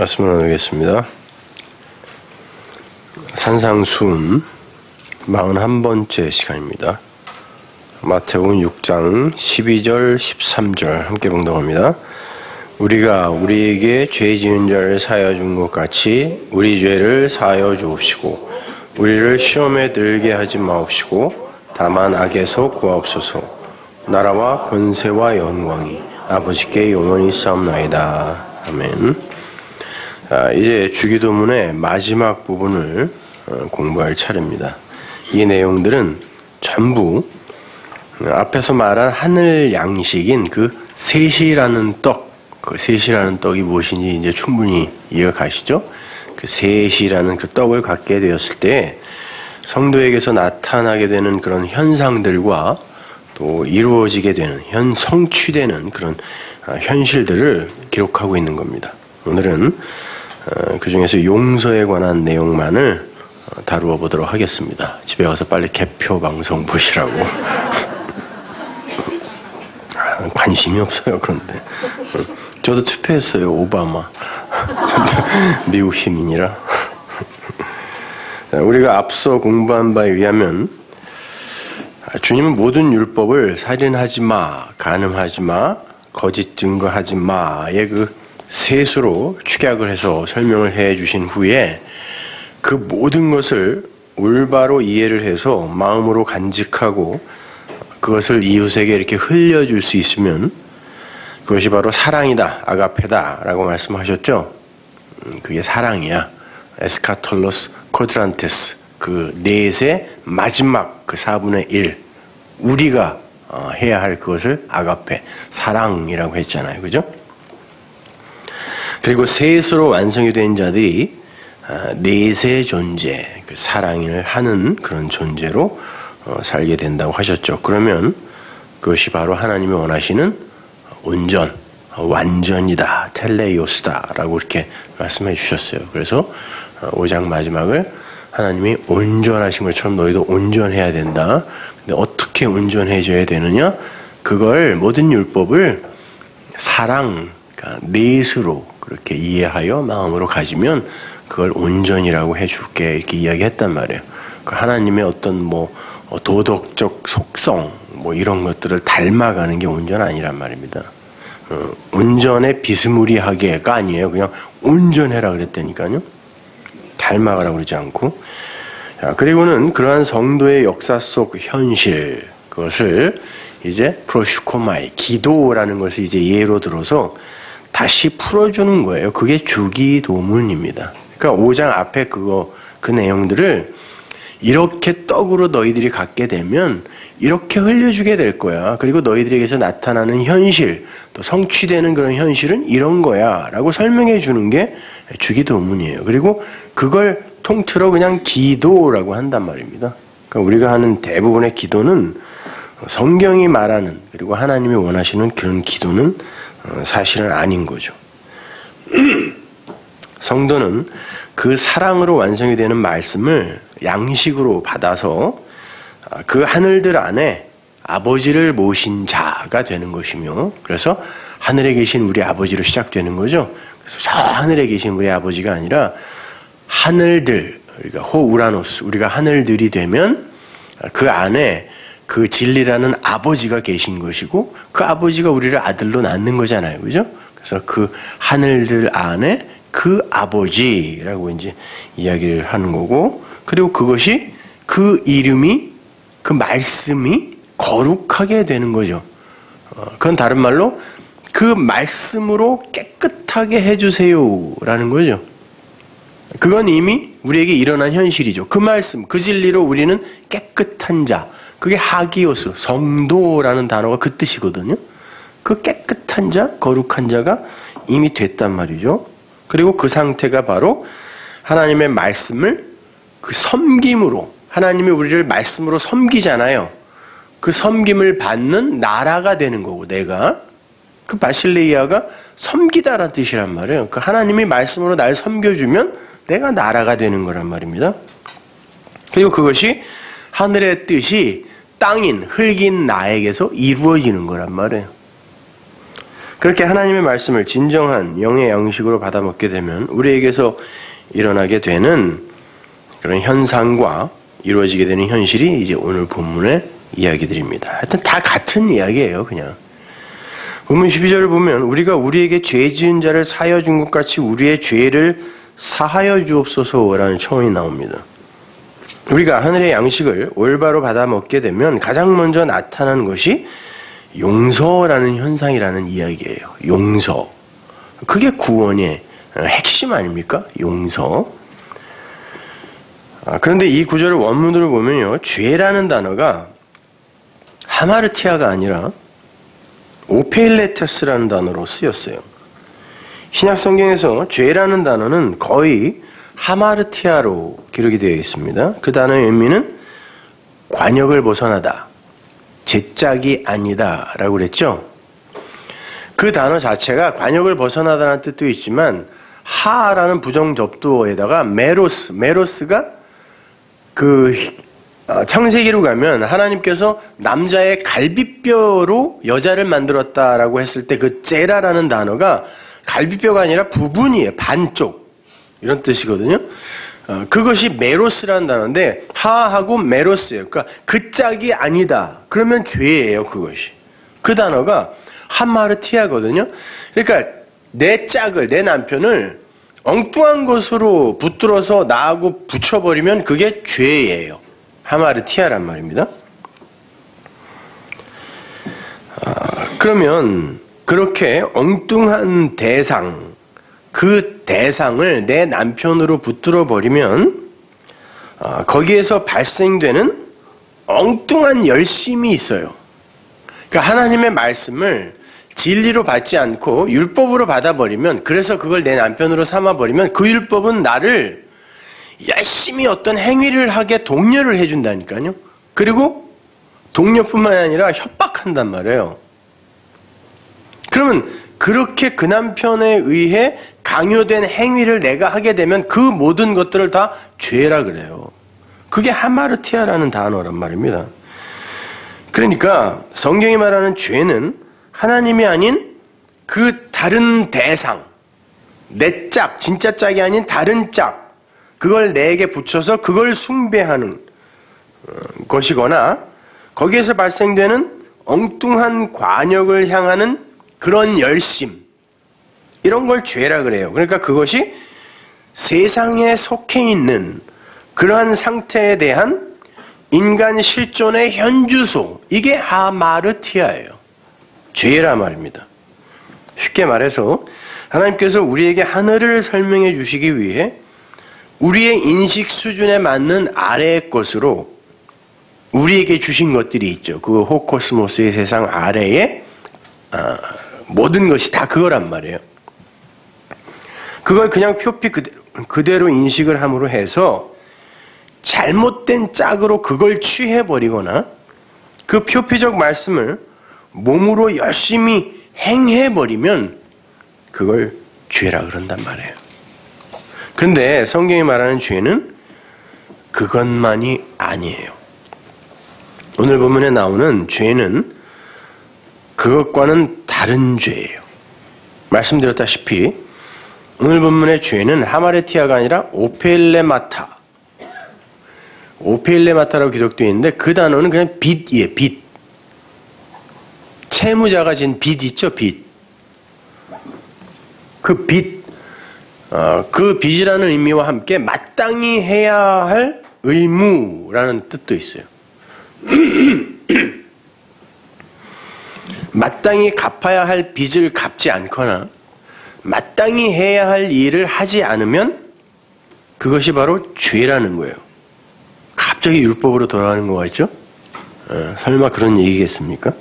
말씀을 나누겠습니다. 산상수훈 41번째 시간입니다. 마태복음 6장 12절 13절 함께 봉독합니다. 우리가 우리에게 죄 지은 자를 사하여 준 것 같이 우리 죄를 사하여 주옵시고 우리를 시험에 들게 하지 마옵시고 다만 악에서 구하옵소서. 나라와 권세와 영광이 아버지께 영원히 싸움나이다. 아멘. 이제 주기도문의 마지막 부분을 공부할 차례입니다. 이 내용들은 전부 앞에서 말한 하늘 양식인 그 셋이라는 떡, 그 셋이라는 떡이 무엇인지 이제 충분히 이해가 가시죠? 그 셋이라는 그 떡을 갖게 되었을 때 성도에게서 나타나게 되는 그런 현상들과 또 이루어지게 되는 성취되는 그런 현실들을 기록하고 있는 겁니다. 오늘은 그 중에서 용서에 관한 내용만을 다루어 보도록 하겠습니다. 집에 가서 빨리 개표 방송 보시라고. 관심이 없어요. 그런데 저도 투표했어요. 오바마. 미국 시민이라. 우리가 앞서 공부한 바에 의하면 주님은 모든 율법을 살인하지 마, 간음하지 마, 거짓 증거하지 마의 그 셋으로 축약을 해서 설명을 해 주신 후에 그 모든 것을 올바로 이해를 해서 마음으로 간직하고 그것을 이웃에게 이렇게 흘려줄 수 있으면 그것이 바로 사랑이다, 아가페다 라고 말씀하셨죠. 그게 사랑이야. 에스카톨로스 코드란테스, 그 넷의 마지막 그 4분의 1 우리가 해야 할 그것을 아가페, 사랑이라고 했잖아요. 그죠? 그리고 셋으로 완성이 된 자들이 넷의 존재, 그 사랑을 하는 그런 존재로 살게 된다고 하셨죠. 그러면 그것이 바로 하나님이 원하시는 온전, 완전이다, 텔레이오스다 라고 이렇게 말씀해 주셨어요. 그래서 5장 마지막을 하나님이 온전하신 것처럼 너희도 온전해야 된다. 근데 어떻게 온전해져야 되느냐? 그걸 모든 율법을 사랑, 그러니까 넷으로 그렇게 이해하여 마음으로 가지면 그걸 온전이라고 해줄게 이렇게 이야기했단 말이에요. 하나님의 어떤 도덕적 속성 이런 것들을 닮아가는 게 온전 아니란 말입니다. 온전에 비스무리하게가 아니에요. 그냥 온전해라 그랬다니까요. 닮아가라고 그러지 않고. 그리고는 그러한 성도의 역사 속 현실, 그것을 이제 프로슈코마이, 기도라는 것을 이제 예로 들어서 다시 풀어주는 거예요. 그게 주기도문입니다. 그러니까 5장 앞에 그 내용들을 이렇게 떡으로 너희들이 갖게 되면 이렇게 흘려주게 될 거야. 그리고 너희들에게서 나타나는 현실, 또 성취되는 그런 현실은 이런 거야 라고 설명해 주는 게 주기도문이에요. 그리고 그걸 통틀어 그냥 기도라고 한단 말입니다. 그러니까 우리가 하는 대부분의 기도는 성경이 말하는, 그리고 하나님이 원하시는 그런 기도는 사실은 아닌 거죠. 성도는 그 사랑으로 완성이 되는 말씀을 양식으로 받아서 그 하늘들 안에 아버지를 모신 자가 되는 것이며, 그래서 하늘에 계신 우리 아버지로 시작되는 거죠. 그래서 저 하늘에 계신 우리 아버지가 아니라 하늘들, 우리가 호우라노스, 우리가 하늘들이 되면 그 안에 그 진리라는 아버지가 계신 것이고, 그 아버지가 우리를 아들로 낳는 거잖아요. 그죠? 그래서 그 하늘들 안에 그 아버지라고 이제 이야기를 하는 거고, 그리고 그것이 그 이름이, 그 말씀이 거룩하게 되는 거죠. 그건 다른 말로 그 말씀으로 깨끗하게 해주세요라는 거죠. 그건 이미 우리에게 일어난 현실이죠. 그 말씀, 그 진리로 우리는 깨끗한 자, 그게 하기오스, 성도라는 단어가 그 뜻이거든요. 그 깨끗한 자, 거룩한 자가 이미 됐단 말이죠. 그리고 그 상태가 바로 하나님의 말씀을 그 섬김으로, 하나님이 우리를 말씀으로 섬기잖아요. 그 섬김을 받는 나라가 되는 거고, 내가. 그 바실레이아가 섬기다라는 뜻이란 말이에요. 그 하나님이 말씀으로 날 섬겨주면 내가 나라가 되는 거란 말입니다. 그리고 그것이 하늘의 뜻이 땅인, 흙인 나에게서 이루어지는 거란 말이에요. 그렇게 하나님의 말씀을 진정한 영의 양식으로 받아 먹게 되면 우리에게서 일어나게 되는 그런 현상과 이루어지게 되는 현실이 이제 오늘 본문의 이야기들입니다. 하여튼 다 같은 이야기예요, 그냥. 본문 12절을 보면 우리가 우리에게 죄 지은 자를 사하여 준 것 같이 우리의 죄를 사하여 주옵소서라는 청원이 나옵니다. 우리가 하늘의 양식을 올바로 받아 먹게 되면 가장 먼저 나타난 것이 용서라는 현상이라는 이야기예요. 용서. 그게 구원의 핵심 아닙니까? 용서. 그런데 이 구절을 원문으로 보면요, 죄라는 단어가 하마르티아가 아니라 오페일레테스라는 단어로 쓰였어요. 신약 성경에서 죄라는 단어는 거의 하마르티아로 기록이 되어 있습니다. 그 단어의 의미는 관역을 벗어나다, 제짝이 아니다 라고 그랬죠. 그 단어 자체가 관역을 벗어나다라는 뜻도 있지만 하라는 부정접두어에다가 메로스가 그 창세기로 가면 하나님께서 남자의 갈비뼈로 여자를 만들었다라고 했을 때 그 제라라는 단어가 갈비뼈가 아니라 부분이에요. 반쪽. 이런 뜻이거든요. 그것이 메로스라는 단어인데 하하고 메로스예요. 그러니까 그 짝이 아니다. 그러면 죄예요, 그것이. 그 단어가 하마르티아거든요. 그러니까 내 짝을, 내 남편을 엉뚱한 것으로 붙들어서 나하고 붙여버리면 그게 죄예요. 하마르티아란 말입니다. 그러면 그렇게 엉뚱한 대상, 그 대상을 내 남편으로 붙들어 버리면 거기에서 발생되는 엉뚱한 열심이 있어요. 그러니까 하나님의 말씀을 진리로 받지 않고 율법으로 받아버리면, 그래서 그걸 내 남편으로 삼아버리면 그 율법은 나를 열심히 어떤 행위를 하게 독려를 해준다니까요. 그리고 독려뿐만 아니라 협박한단 말이에요. 그러면 그렇게 그 남편에 의해 강요된 행위를 내가 하게 되면 그 모든 것들을 다 죄라 그래요. 그게 하마르티아라는 단어란 말입니다. 그러니까 성경이 말하는 죄는 하나님이 아닌 그 다른 대상, 내 짝, 진짜 짝이 아닌 다른 짝, 그걸 내게 붙여서 그걸 숭배하는 것이거나 거기에서 발생되는 엉뚱한 관역을 향하는 그런 열심, 이런 걸 죄라 그래요. 그러니까 그것이 세상에 속해 있는 그러한 상태에 대한 인간 실존의 현주소, 이게 하마르티아예요. 죄라 말입니다. 쉽게 말해서 하나님께서 우리에게 하늘을 설명해 주시기 위해 우리의 인식 수준에 맞는 아래의 것으로 우리에게 주신 것들이 있죠. 그 호코스모스의 세상 아래에 모든 것이 다 그거란 말이에요. 그걸 그냥 표피 그대로 인식을 함으로 해서 잘못된 짝으로 그걸 취해버리거나 그 표피적 말씀을 몸으로 열심히 행해버리면 그걸 죄라 그런단 말이에요. 그런데 성경이 말하는 죄는 그것만이 아니에요. 오늘 본문에 나오는 죄는 그것과는 다른 죄예요. 말씀드렸다시피 오늘 본문의 죄는 하마르티아가 아니라 오페일레마타라고 기록되어 있는데 그 단어는 그냥 빚이에요. 빚. 채무자가 진 빚 있죠, 빚. 그 빚, 그 빚이라는 의미와 함께 마땅히 해야 할 의무라는 뜻도 있어요. 마땅히 갚아야 할 빚을 갚지 않거나 마땅히 해야 할 일을 하지 않으면 그것이 바로 죄라는 거예요. 갑자기 율법으로 돌아가는 거 같죠? 설마 그런 얘기겠습니까?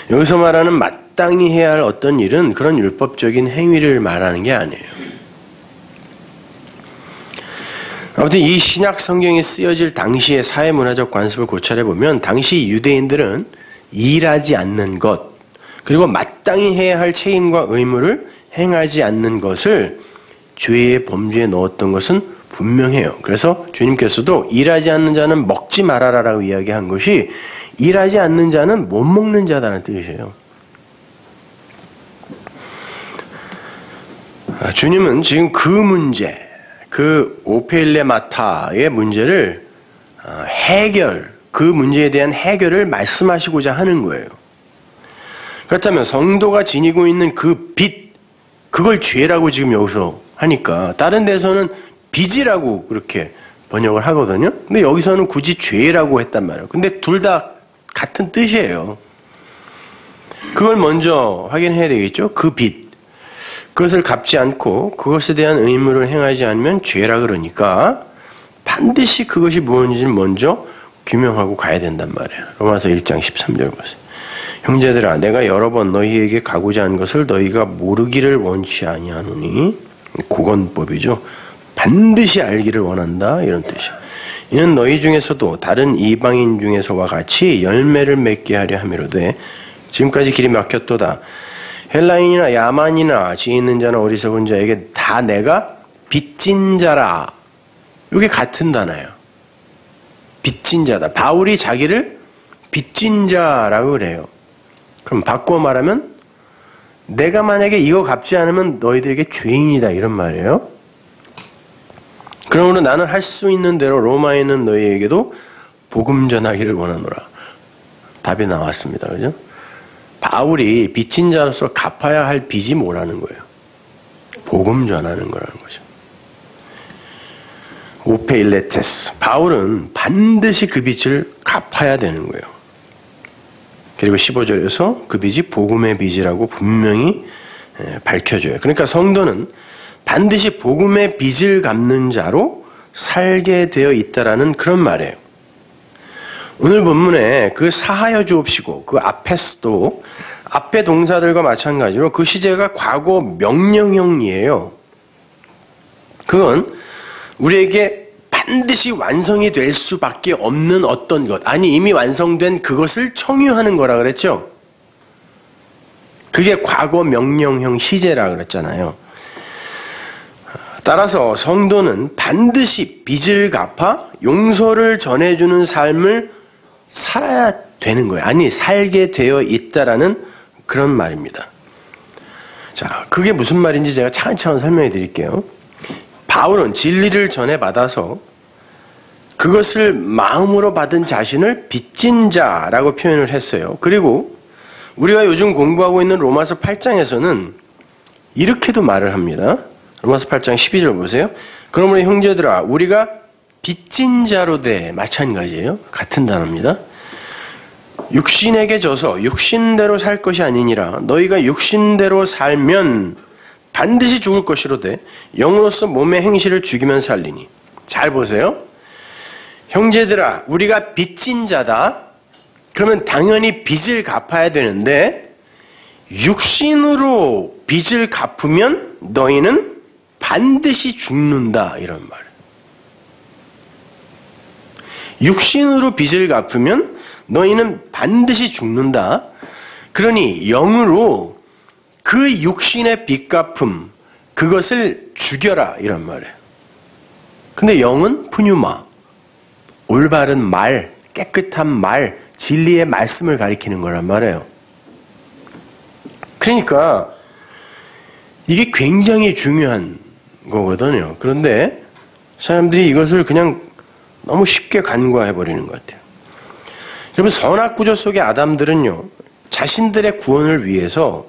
여기서 말하는 마땅히 해야 할 어떤 일은 그런 율법적인 행위를 말하는 게 아니에요. 아무튼 이 신약 성경이 쓰여질 당시의 사회문화적 관습을 고찰해 보면 당시 유대인들은 일하지 않는 것, 그리고 마땅히 해야 할 책임과 의무를 행하지 않는 것을 죄의 범주에 넣었던 것은 분명해요. 그래서 주님께서도 일하지 않는 자는 먹지 말아라라고 이야기한 것이 일하지 않는 자는 못 먹는 자다는 뜻이에요. 주님은 지금 그 문제, 그 오페일레마타의 문제를 그 문제에 대한 해결을 말씀하시고자 하는 거예요. 그렇다면 성도가 지니고 있는 그 빚, 그걸 죄라고 지금 여기서 하니까 다른 데서는 빚이라고 그렇게 번역을 하거든요. 근데 여기서는 굳이 죄라고 했단 말이에요. 근데 둘 다 같은 뜻이에요. 그걸 먼저 확인해야 되겠죠. 그 빚. 그것을 갚지 않고 그것에 대한 의무를 행하지 않으면 죄라 그러니까 반드시 그것이 무엇인지를 먼저 규명하고 가야 된단 말이에요. 로마서 1장 13절 보세요. 형제들아 내가 여러 번 너희에게 가고자 한 것을 너희가 모르기를 원치 아니하노니 고건법이죠. 반드시 알기를 원한다 이런 뜻이에요. 이는 너희 중에서도 다른 이방인 중에서와 같이 열매를 맺게 하려 함이로되 지금까지 길이 막혔도다. 헬라인이나 야만이나 지혜 있는 자나 어리석은 자에게 다 내가 빚진 자라. 이게 같은 단어예요. 빚진 자다. 바울이 자기를 빚진 자라고 그래요. 그럼 바꿔 말하면 내가 만약에 이거 갚지 않으면 너희들에게 죄인이다 이런 말이에요. 그러므로 나는 할 수 있는 대로 로마에 있는 너희에게도 복음 전하기를 원하노라. 답이 나왔습니다. 그죠? 바울이 빚진 자로서 갚아야 할 빚이 뭐라는 거예요? 복음 전하는 거라는 거죠. 오페일레테스. 바울은 반드시 그 빚을 갚아야 되는 거예요. 그리고 15절에서 그 빚이 복음의 빚이라고 분명히 밝혀줘요. 그러니까 성도는 반드시 복음의 빚을 갚는 자로 살게 되어 있다라는 그런 말이에요. 오늘 본문에 그 사하여 주옵시고 그 아페스도 앞의 동사들과 마찬가지로 그 시제가 과거 명령형이에요. 그건 우리에게 반드시 완성이 될 수밖에 없는 어떤 것, 아니 이미 완성된 그것을 청유하는 거라 그랬죠. 그게 과거 명령형 시제라 그랬잖아요. 따라서 성도는 반드시 빚을 갚아 용서를 전해주는 삶을 살아야 되는 거예요. 아니 살게 되어 있다라는 그런 말입니다. 자, 그게 무슨 말인지 제가 차근차근 설명해 드릴게요. 바울은 진리를 전해받아서 그것을 마음으로 받은 자신을 빚진 자라고 표현을 했어요. 그리고 우리가 요즘 공부하고 있는 로마서 8장에서는 이렇게도 말을 합니다. 로마서 8장 12절 보세요. 그러므로 형제들아 우리가 빚진 자로 돼. 마찬가지예요. 같은 단어입니다. 육신에게 져서 육신대로 살 것이 아니니라. 너희가 육신대로 살면 반드시 죽을 것이로되 영으로서 몸의 행실을 죽이면 살리니. 잘 보세요. 형제들아 우리가 빚진 자다. 그러면 당연히 빚을 갚아야 되는데 육신으로 빚을 갚으면 너희는 반드시 죽는다 이런 말. 육신으로 빚을 갚으면 너희는 반드시 죽는다. 그러니 영으로 그 육신의 빚 갚음 그것을 죽여라 이런 말이에요. 근데 영은 푸뉴마, 올바른 말, 깨끗한 말, 진리의 말씀을 가리키는 거란 말이에요. 그러니까 이게 굉장히 중요한 거거든요. 그런데 사람들이 이것을 그냥 너무 쉽게 간과해버리는 것 같아요. 여러분 선악구조 속의 아담들은요. 자신들의 구원을 위해서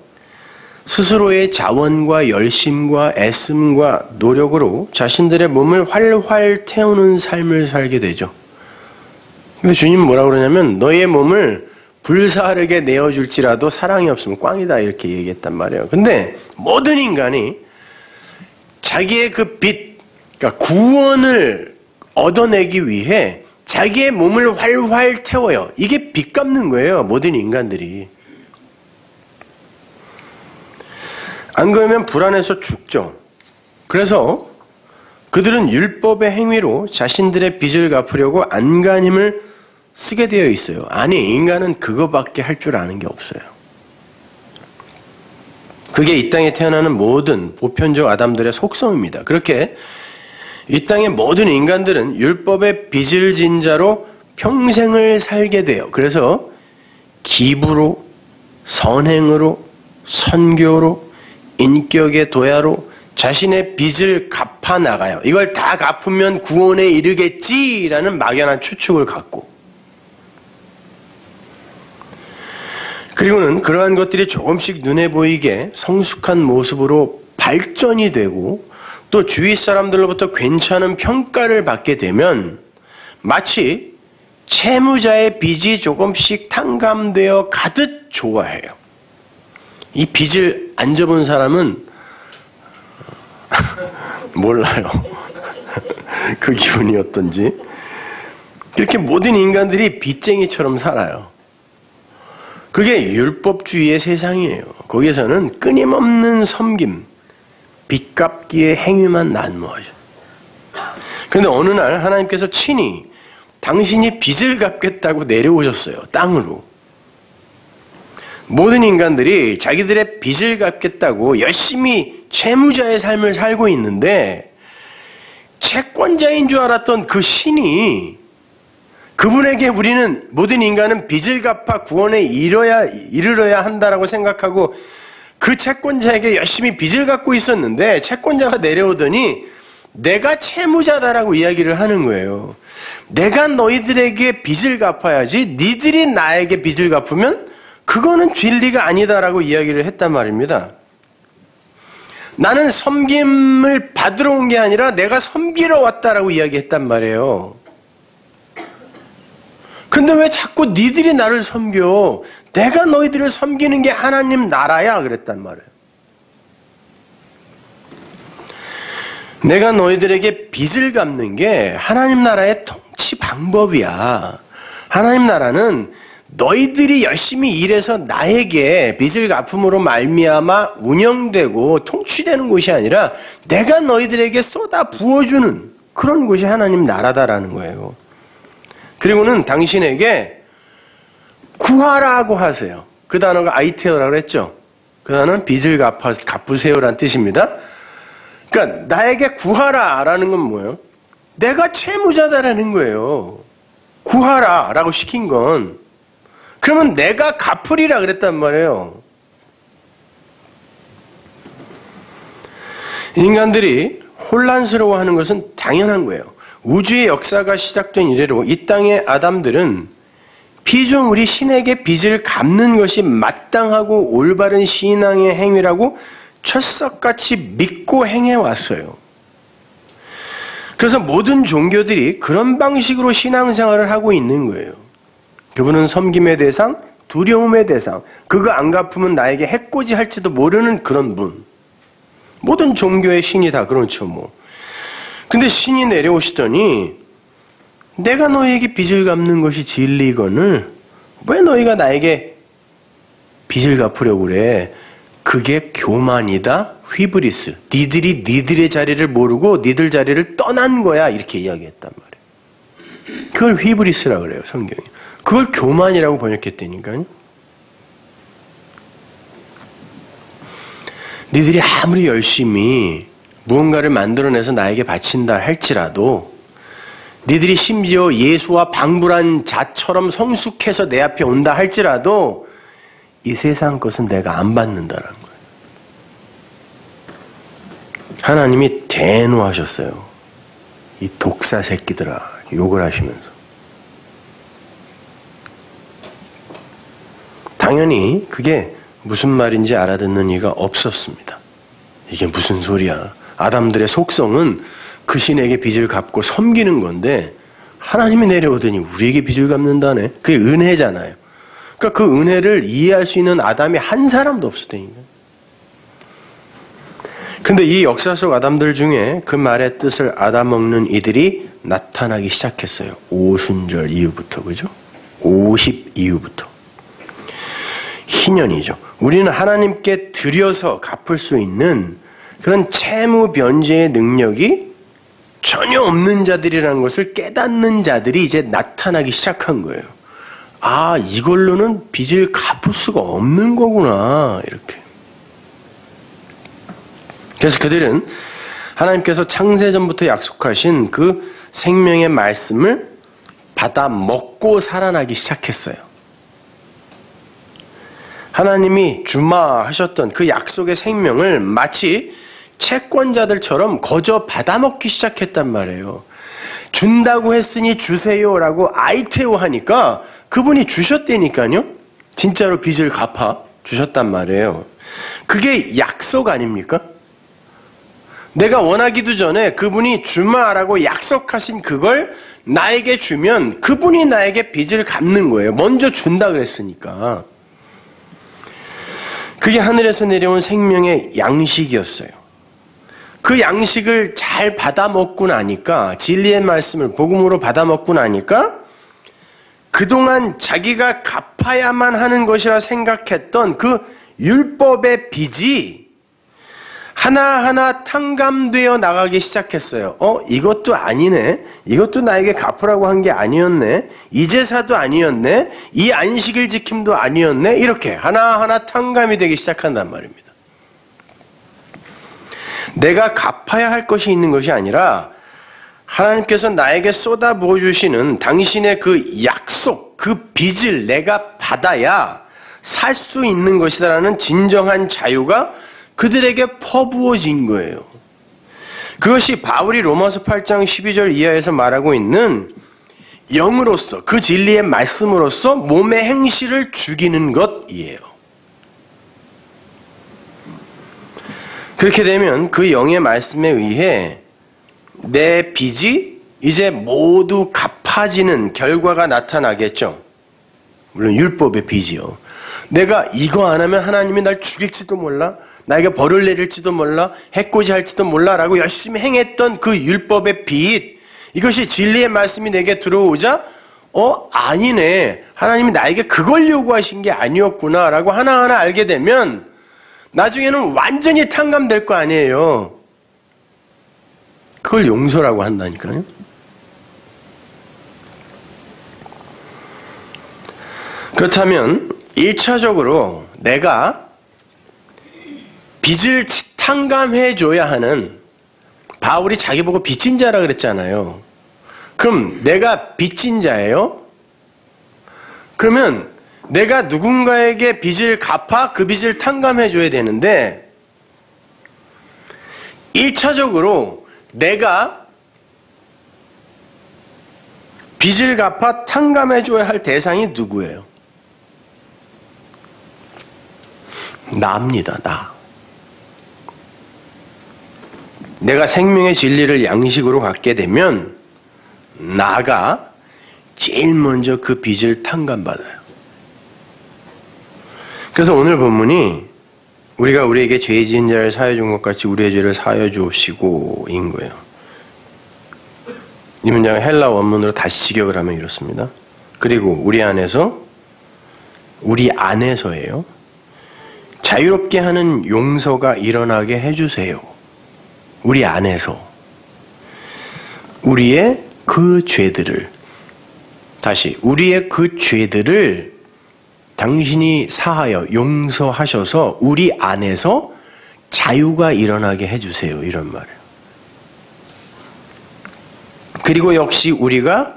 스스로의 자원과 열심과 애씀과 노력으로 자신들의 몸을 활활 태우는 삶을 살게 되죠. 근데 주님은 뭐라고 그러냐면 너의 몸을 불사르게 내어줄지라도 사랑이 없으면 꽝이다 이렇게 얘기했단 말이에요. 근데 모든 인간이 자기의 그 빚, 그러니까 구원을 얻어내기 위해 자기의 몸을 활활 태워요. 이게 빚 갚는 거예요. 모든 인간들이. 안 그러면 불안해서 죽죠. 그래서 그들은 율법의 행위로 자신들의 빚을 갚으려고 안간힘을 쓰게 되어 있어요. 아니 인간은 그거밖에 할 줄 아는 게 없어요. 그게 이 땅에 태어나는 모든 보편적 아담들의 속성입니다. 그렇게 이 땅의 모든 인간들은 율법의 빚을 진 자로 평생을 살게 돼요. 그래서 기부로, 선행으로, 선교로, 인격의 도야로, 자신의 빚을 갚아 나가요. 이걸 다 갚으면 구원에 이르겠지라는 막연한 추측을 갖고, 그리고는 그러한 것들이 조금씩 눈에 보이게 성숙한 모습으로 발전이 되고 또 주위 사람들로부터 괜찮은 평가를 받게 되면 마치 채무자의 빚이 조금씩 탕감되어 가듯 좋아해요. 이 빚을 안 져본 사람은 몰라요. 그 기분이 어떤지. 그렇게 모든 인간들이 빚쟁이처럼 살아요. 그게 율법주의의 세상이에요. 거기에서는 끊임없는 섬김, 빚 갚기의 행위만 난무하죠. 그런데 어느 날 하나님께서 친히 당신이 빚을 갚겠다고 내려오셨어요. 땅으로. 모든 인간들이 자기들의 빚을 갚겠다고 열심히 채무자의 삶을 살고 있는데 채권자인 줄 알았던 그 신이, 그분에게 우리는, 모든 인간은 빚을 갚아 구원에 이르러야 한다라고 생각하고 그 채권자에게 열심히 빚을 갚고 있었는데 채권자가 내려오더니 내가 채무자다라고 이야기를 하는 거예요. 내가 너희들에게 빚을 갚아야지 니들이 나에게 빚을 갚으면 그거는 진리가 아니다라고 이야기를 했단 말입니다. 나는 섬김을 받으러 온 게 아니라 내가 섬기러 왔다라고 이야기했단 말이에요. 근데 왜 자꾸 니들이 나를 섬겨? 내가 너희들을 섬기는 게 하나님 나라야 그랬단 말이에요. 내가 너희들에게 빚을 갚는 게 하나님 나라의 통치 방법이야. 하나님 나라는 너희들이 열심히 일해서 나에게 빚을 갚음으로 말미암아 운영되고 통치되는 곳이 아니라 내가 너희들에게 쏟아 부어주는 그런 곳이 하나님 나라다라는 거예요. 그리고는 당신에게 구하라고 하세요. 그 단어가 아이테오라고 했죠. 그 단어는 빚을 갚으세요라는 뜻입니다. 그러니까 나에게 구하라라는 건 뭐예요? 내가 채무자다라는 거예요. 구하라라고 시킨 건, 그러면 내가 갚으리라 그랬단 말이에요. 인간들이 혼란스러워하는 것은 당연한 거예요. 우주의 역사가 시작된 이래로 이 땅의 아담들은 피조물이 신에게 빚을 갚는 것이 마땅하고 올바른 신앙의 행위라고 철석같이 믿고 행해왔어요. 그래서 모든 종교들이 그런 방식으로 신앙생활을 하고 있는 거예요. 그분은 섬김의 대상, 두려움의 대상, 그거 안 갚으면 나에게 해코지 할지도 모르는 그런 분. 모든 종교의 신이 다 그렇죠, 뭐. 근데 신이 내려오시더니 내가 너희에게 빚을 갚는 것이 진리거늘 왜 너희가 나에게 빚을 갚으려고 그래? 그게 교만이다, 휘브리스. 니들이 니들의 자리를 모르고 니들 자리를 떠난 거야, 이렇게 이야기했단 말이에요. 그걸 휘브리스라고 그래요, 성경이. 그걸 교만이라고 번역했다니까요. 니들이 아무리 열심히 무언가를 만들어내서 나에게 바친다 할지라도, 니들이 심지어 예수와 방불한 자처럼 성숙해서 내 앞에 온다 할지라도 이 세상 것은 내가 안 받는다는 거예요. 하나님이 대노하셨어요. 이 독사 새끼들아, 욕을 하시면서. 당연히 그게 무슨 말인지 알아듣는 이가 없었습니다. 이게 무슨 소리야. 아담들의 속성은 그 신에게 빚을 갚고 섬기는 건데 하나님이 내려오더니 우리에게 빚을 갚는다네. 그게 은혜잖아요. 그러니까 그 은혜를 이해할 수 있는 아담이 한 사람도 없었다니까. 근데 이 역사 속 아담들 중에 그 말의 뜻을 알아먹는 이들이 나타나기 시작했어요. 오순절 이후부터, 그죠? 50 이후부터. 희년이죠. 우리는 하나님께 드려서 갚을 수 있는 그런 채무 변제의 능력이 전혀 없는 자들이라는 것을 깨닫는 자들이 이제 나타나기 시작한 거예요. 아, 이걸로는 빚을 갚을 수가 없는 거구나, 이렇게. 그래서 그들은 하나님께서 창세전부터 약속하신 그 생명의 말씀을 받아 먹고 살아나기 시작했어요. 하나님이 주마 하셨던 그 약속의 생명을 마치 채권자들처럼 거저 받아먹기 시작했단 말이에요. 준다고 했으니 주세요라고 아이테오 하니까 그분이 주셨다니까요. 진짜로 빚을 갚아 주셨단 말이에요. 그게 약속 아닙니까? 내가 원하기도 전에 그분이 주마라고 약속하신 그걸 나에게 주면 그분이 나에게 빚을 갚는 거예요. 먼저 준다 그랬으니까. 그게 하늘에서 내려온 생명의 양식이었어요. 그 양식을 잘 받아 먹고 나니까, 진리의 말씀을 복음으로 받아 먹고 나니까 그동안 자기가 갚아야만 하는 것이라 생각했던 그 율법의 빚이 하나하나 탕감되어 나가기 시작했어요. 이것도 아니네. 이것도 나에게 갚으라고 한 게 아니었네. 이 제사도 아니었네. 이 안식일 지킴도 아니었네. 이렇게 하나하나 탕감이 되기 시작한단 말입니다. 내가 갚아야 할 것이 있는 것이 아니라 하나님께서 나에게 쏟아부어 주시는 당신의 그 약속, 그 빚을 내가 받아야 살 수 있는 것이다라는 진정한 자유가 그들에게 퍼부어진 거예요. 그것이 바울이 로마서 8장 12절 이하에서 말하고 있는 영으로서, 그 진리의 말씀으로서 몸의 행실을 죽이는 것이에요. 그렇게 되면 그 영의 말씀에 의해 내 빚이 이제 모두 갚아지는 결과가 나타나겠죠. 물론 율법의 빚이요. 내가 이거 안 하면 하나님이 날 죽일지도 몰라, 나에게 벌을 내릴지도 몰라, 해코지 할지도 몰라 라고 열심히 행했던 그 율법의 빚, 이것이 진리의 말씀이 내게 들어오자 아니네, 하나님이 나에게 그걸 요구하신 게 아니었구나 라고 하나하나 알게 되면 나중에는 완전히 탕감될 거 아니에요. 그걸 용서라고 한다니까요. 그렇다면 1차적으로 내가 빚을 탕감해줘야 하는, 바울이 자기 보고 빚진 자라 그랬잖아요. 그럼 내가 빚진 자예요? 그러면 내가 누군가에게 빚을 갚아 그 빚을 탕감해줘야 되는데, 1차적으로 내가 빚을 갚아 탕감해줘야 할 대상이 누구예요? 나입니다. 나. 내가 생명의 진리를 양식으로 갖게 되면 나가 제일 먼저 그 빚을 탕감받아요. 그래서 오늘 본문이 우리가 우리에게 죄 지은 자를 사하여 준 것 같이 우리의 죄를 사하여 주옵시고 인 거예요. 이 문장을 헬라 원문으로 다시 직역을 하면 이렇습니다. 그리고 우리 안에서예요. 자유롭게 하는 용서가 일어나게 해주세요. 우리 안에서 우리의 그 죄들을, 다시 우리의 그 죄들을 당신이 사하여 용서하셔서 우리 안에서 자유가 일어나게 해주세요. 이런 말이에요. 그리고 역시 우리가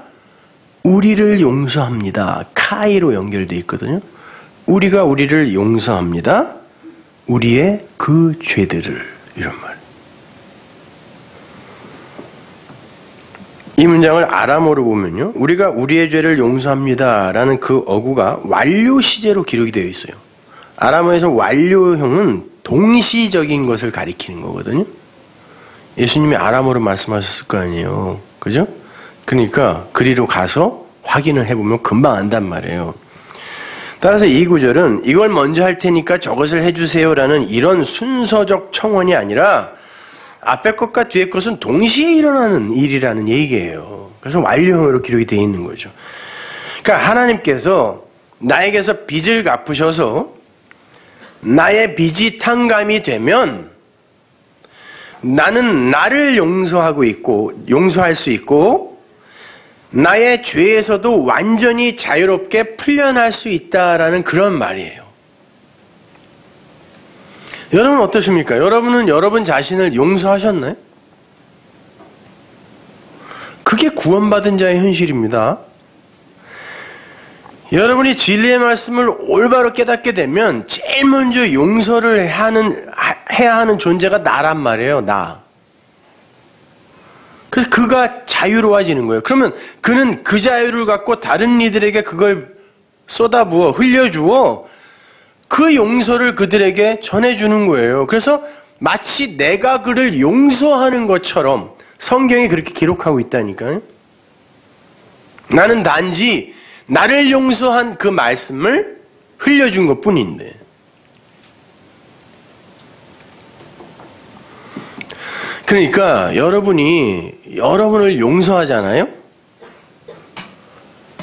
우리를 용서합니다. 카이로 연결되어 있거든요. 우리가 우리를 용서합니다. 우리의 그 죄들을, 이런 말. 이 문장을 아람어로 보면요, 우리가 우리의 죄를 용서합니다 라는 그 어구가 완료 시제로 기록이 되어 있어요. 아람어에서 완료형은 동시적인 것을 가리키는 거거든요. 예수님이 아람어로 말씀하셨을 거 아니에요. 그죠? 그러니까 그리로 가서 확인을 해보면 금방 안단 말이에요. 따라서 이 구절은 이걸 먼저 할 테니까 저것을 해주세요라는 이런 순서적 청원이 아니라 앞에 것과 뒤에 것은 동시에 일어나는 일이라는 얘기예요. 그래서 완료형으로 기록이 되어 있는 거죠. 그러니까 하나님께서 나에게서 빚을 갚으셔서 나의 빚이 탕감이 되면 나는 나를 용서할 수 있고 나의 죄에서도 완전히 자유롭게 풀려날 수 있다라는 그런 말이에요. 여러분 어떠십니까? 여러분은 여러분 자신을 용서하셨나요? 그게 구원받은 자의 현실입니다. 여러분이 진리의 말씀을 올바로 깨닫게 되면 제일 먼저 용서를 해야 하는 존재가 나란 말이에요. 나. 그래서 그가 자유로워지는 거예요. 그러면 그는 그 자유를 갖고 다른 이들에게 그걸 쏟아부어 흘려주어 그 용서를 그들에게 전해주는 거예요. 그래서 마치 내가 그를 용서하는 것처럼 성경이 그렇게 기록하고 있다니까요. 나는 단지 나를 용서한 그 말씀을 흘려준 것뿐인데. 그러니까 여러분이 여러분을 용서하잖아요.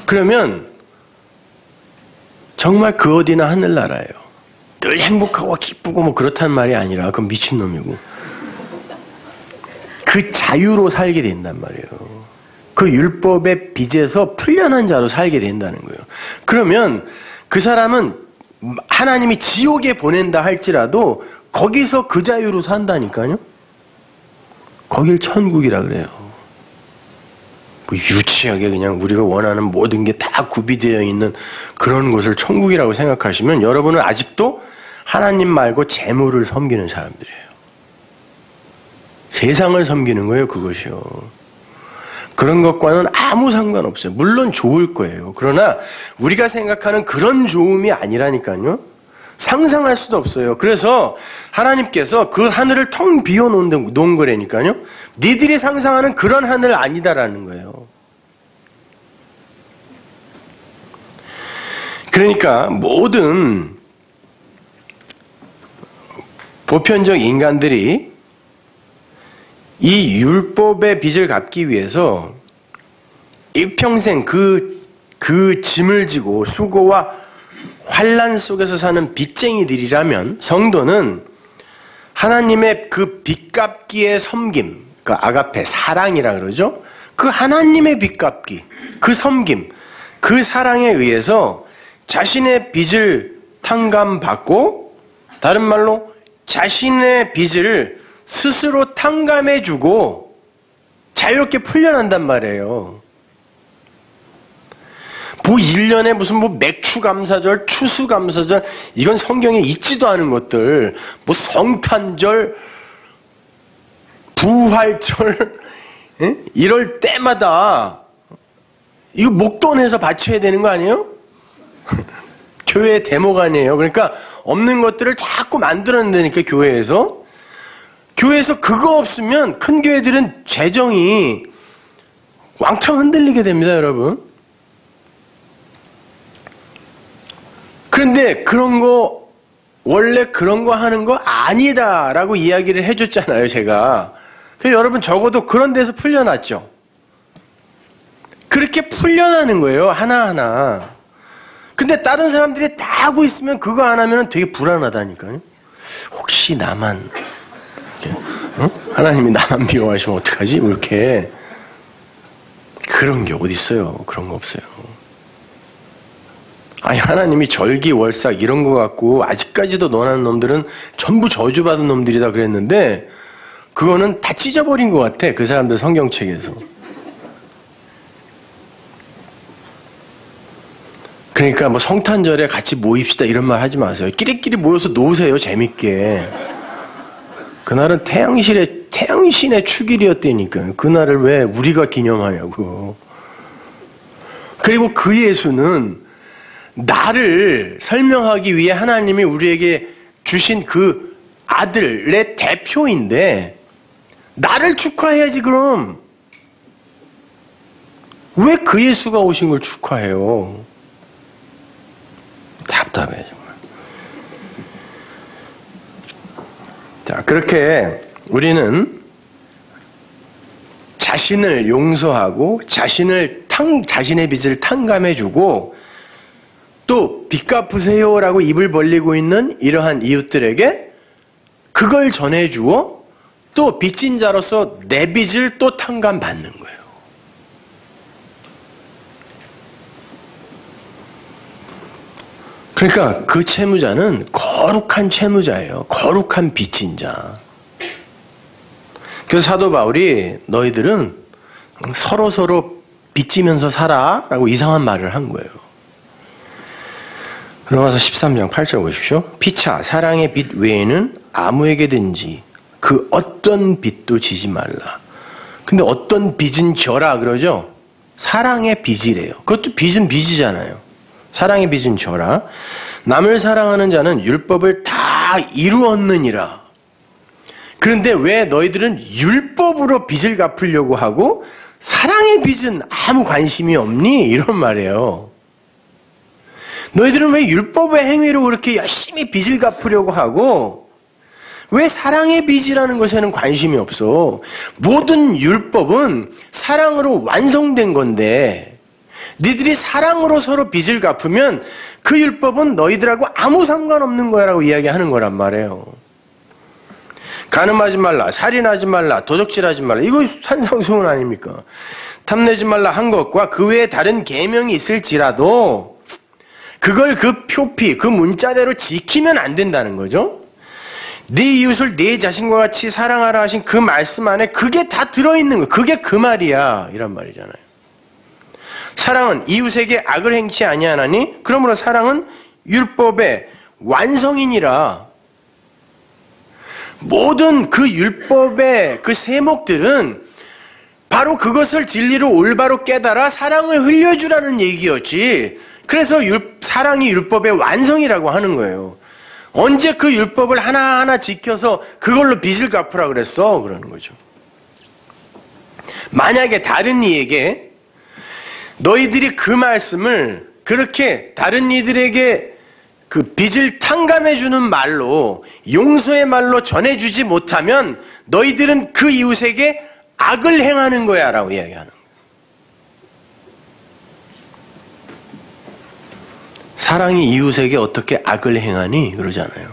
그러면 정말 그 어디나 하늘나라예요. 늘 행복하고 기쁘고 뭐 그렇다는 말이 아니라 그건 미친놈이고 그 자유로 살게 된단 말이에요. 그 율법의 빚에서 풀려난 자로 살게 된다는 거예요. 그러면 그 사람은 하나님이 지옥에 보낸다 할지라도 거기서 그 자유로 산다니까요. 거길 천국이라 그래요. 뭐 유치하게 그냥 우리가 원하는 모든 게 다 구비되어 있는 그런 곳을 천국이라고 생각하시면 여러분은 아직도 하나님 말고 재물을 섬기는 사람들이에요. 세상을 섬기는 거예요, 그것이요. 그런 것과는 아무 상관없어요. 물론 좋을 거예요. 그러나 우리가 생각하는 그런 좋음이 아니라니까요. 상상할 수도 없어요. 그래서 하나님께서 그 하늘을 텅 비워놓은 거라니까요. 니들이 상상하는 그런 하늘 아니다라는 거예요. 그러니까 모든 보편적 인간들이 이 율법의 빚을 갚기 위해서 일평생 그 짐을 지고 수고와 환난 속에서 사는 빚쟁이들이라면 성도는 하나님의 그 빚갚기의 섬김, 그 아가페, 사랑이라 그러죠. 그 하나님의 빚갚기, 그 섬김, 그 사랑에 의해서 자신의 빚을 탕감받고 다른 말로 자신의 빚을 스스로 탕감해주고 자유롭게 풀려난단 말이에요. 뭐 1년에 무슨 뭐 맥추감사절, 추수감사절 이건 성경에 있지도 않은 것들 뭐 성탄절, 부활절 이럴 때마다 이거 목돈해서 바쳐야 되는 거 아니에요? 교회 대목 아니에요. 그러니까 없는 것들을 자꾸 만들어낸다니까 교회에서 그거 없으면 큰 교회들은 재정이 왕창 흔들리게 됩니다, 여러분. 그런데 그런 거 원래 그런 거 하는 거 아니다라고 이야기를 해줬잖아요, 제가. 그래서 여러분 적어도 그런 데서 풀려났죠. 그렇게 풀려나는 거예요, 하나하나. 근데 다른 사람들이 다 하고 있으면 그거 안 하면 되게 불안하다니까요. 혹시 나만 하나님이 나만 미워하시면 어떡하지? 이렇게 그런 게 어디 있어요? 그런 거 없어요. 아니 하나님이 절기월삭 이런 거 갖고 아직까지도 논하는 놈들은 전부 저주받은 놈들이다 그랬는데 그거는 다 찢어버린 것 같아. 그 사람들 성경책에서. 그러니까 뭐 성탄절에 같이 모입시다 이런 말 하지 마세요. 끼리끼리 모여서 노세요. 재밌게. 그날은 태양신의 축일이었다니까요. 그날을 왜 우리가 기념하냐고. 그리고 그 예수는 나를 설명하기 위해 하나님이 우리에게 주신 그 아들의 대표인데 나를 축하해야지 그럼. 왜 그 예수가 오신 걸 축하해요? 답답해 정말. 자, 그렇게 우리는 자신을 용서하고 자신의 빚을 탕감해주고 또 빚 갚으세요라고 입을 벌리고 있는 이러한 이웃들에게 그걸 전해주어 또 빚진 자로서 내 빚을 또 탕감받는 거예요. 그러니까 그 채무자는 거룩한 채무자예요. 거룩한 빚진 자. 그래서 사도 바울이 너희들은 서로 빚지면서 살아라고 이상한 말을 한 거예요. 로마서 13장 8절 보십시오. 피차 사랑의 빚 외에는 아무에게든지 그 어떤 빚도 지지 말라. 근데 어떤 빚은 져라 그러죠? 사랑의 빚이래요. 그것도 빚은 빚이잖아요. 사랑의 빚은 져라. 남을 사랑하는 자는 율법을 다 이루었느니라. 그런데 왜 너희들은 율법으로 빚을 갚으려고 하고 사랑의 빚은 아무 관심이 없니? 이런 말이에요. 너희들은 왜 율법의 행위로 그렇게 열심히 빚을 갚으려고 하고 왜 사랑의 빚이라는 것에는 관심이 없어? 모든 율법은 사랑으로 완성된 건데 니들이 사랑으로 서로 빚을 갚으면 그 율법은 너희들하고 아무 상관없는 거라고 이야기하는 거란 말이에요. 간음하지 말라, 살인하지 말라, 도적질하지 말라. 이거 산상수훈 아닙니까? 탐내지 말라 한 것과 그 외에 다른 계명이 있을지라도 그걸 그 표피, 그 문자대로 지키면 안 된다는 거죠. 네 이웃을 네 자신과 같이 사랑하라 하신 그 말씀 안에 그게 다 들어있는 거예요. 그게 그 말이야 이란 말이잖아요. 사랑은 이웃에게 악을 행치 아니하나니 그러므로 사랑은 율법의 완성이니라. 모든 그 율법의 그 세목들은 바로 그것을 진리로 올바로 깨달아 사랑을 흘려주라는 얘기였지. 그래서 사랑이 율법의 완성이라고 하는 거예요. 언제 그 율법을 하나하나 지켜서 그걸로 빚을 갚으라 그랬어? 그러는 거죠. 만약에 다른 이에게 너희들이 그 말씀을 그렇게 다른 이들에게 그 빚을 탕감해주는 말로 용서의 말로 전해주지 못하면 너희들은 그 이웃에게 악을 행하는 거야 라고 이야기하는 거예요. 사랑이 이웃에게 어떻게 악을 행하니? 그러잖아요.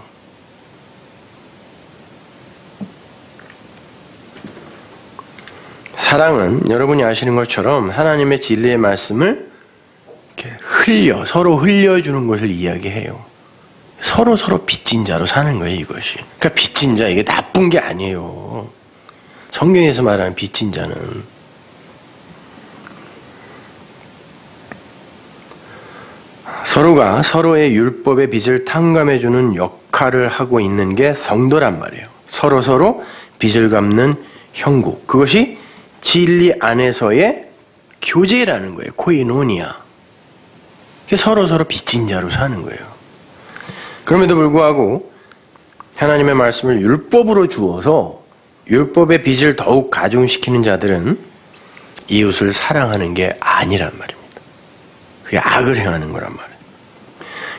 사랑은 여러분이 아시는 것처럼 하나님의 진리의 말씀을 이렇게 서로 흘려주는 것을 이야기해요. 서로 빚진 자로 사는 거예요, 이것이. 그러니까 빚진 자, 이게 나쁜 게 아니에요. 성경에서 말하는 빚진 자는. 서로가 서로의 율법의 빚을 탕감해주는 역할을 하고 있는 게 성도란 말이에요. 서로 빚을 갚는 형국. 그것이 진리 안에서의 교제라는 거예요. 코이노니아. 서로 빚진 자로 사는 거예요. 그럼에도 불구하고 하나님의 말씀을 율법으로 주어서 율법의 빚을 더욱 가중시키는 자들은 이웃을 사랑하는 게 아니란 말입니다. 그게 악을 행하는 거란 말이에요.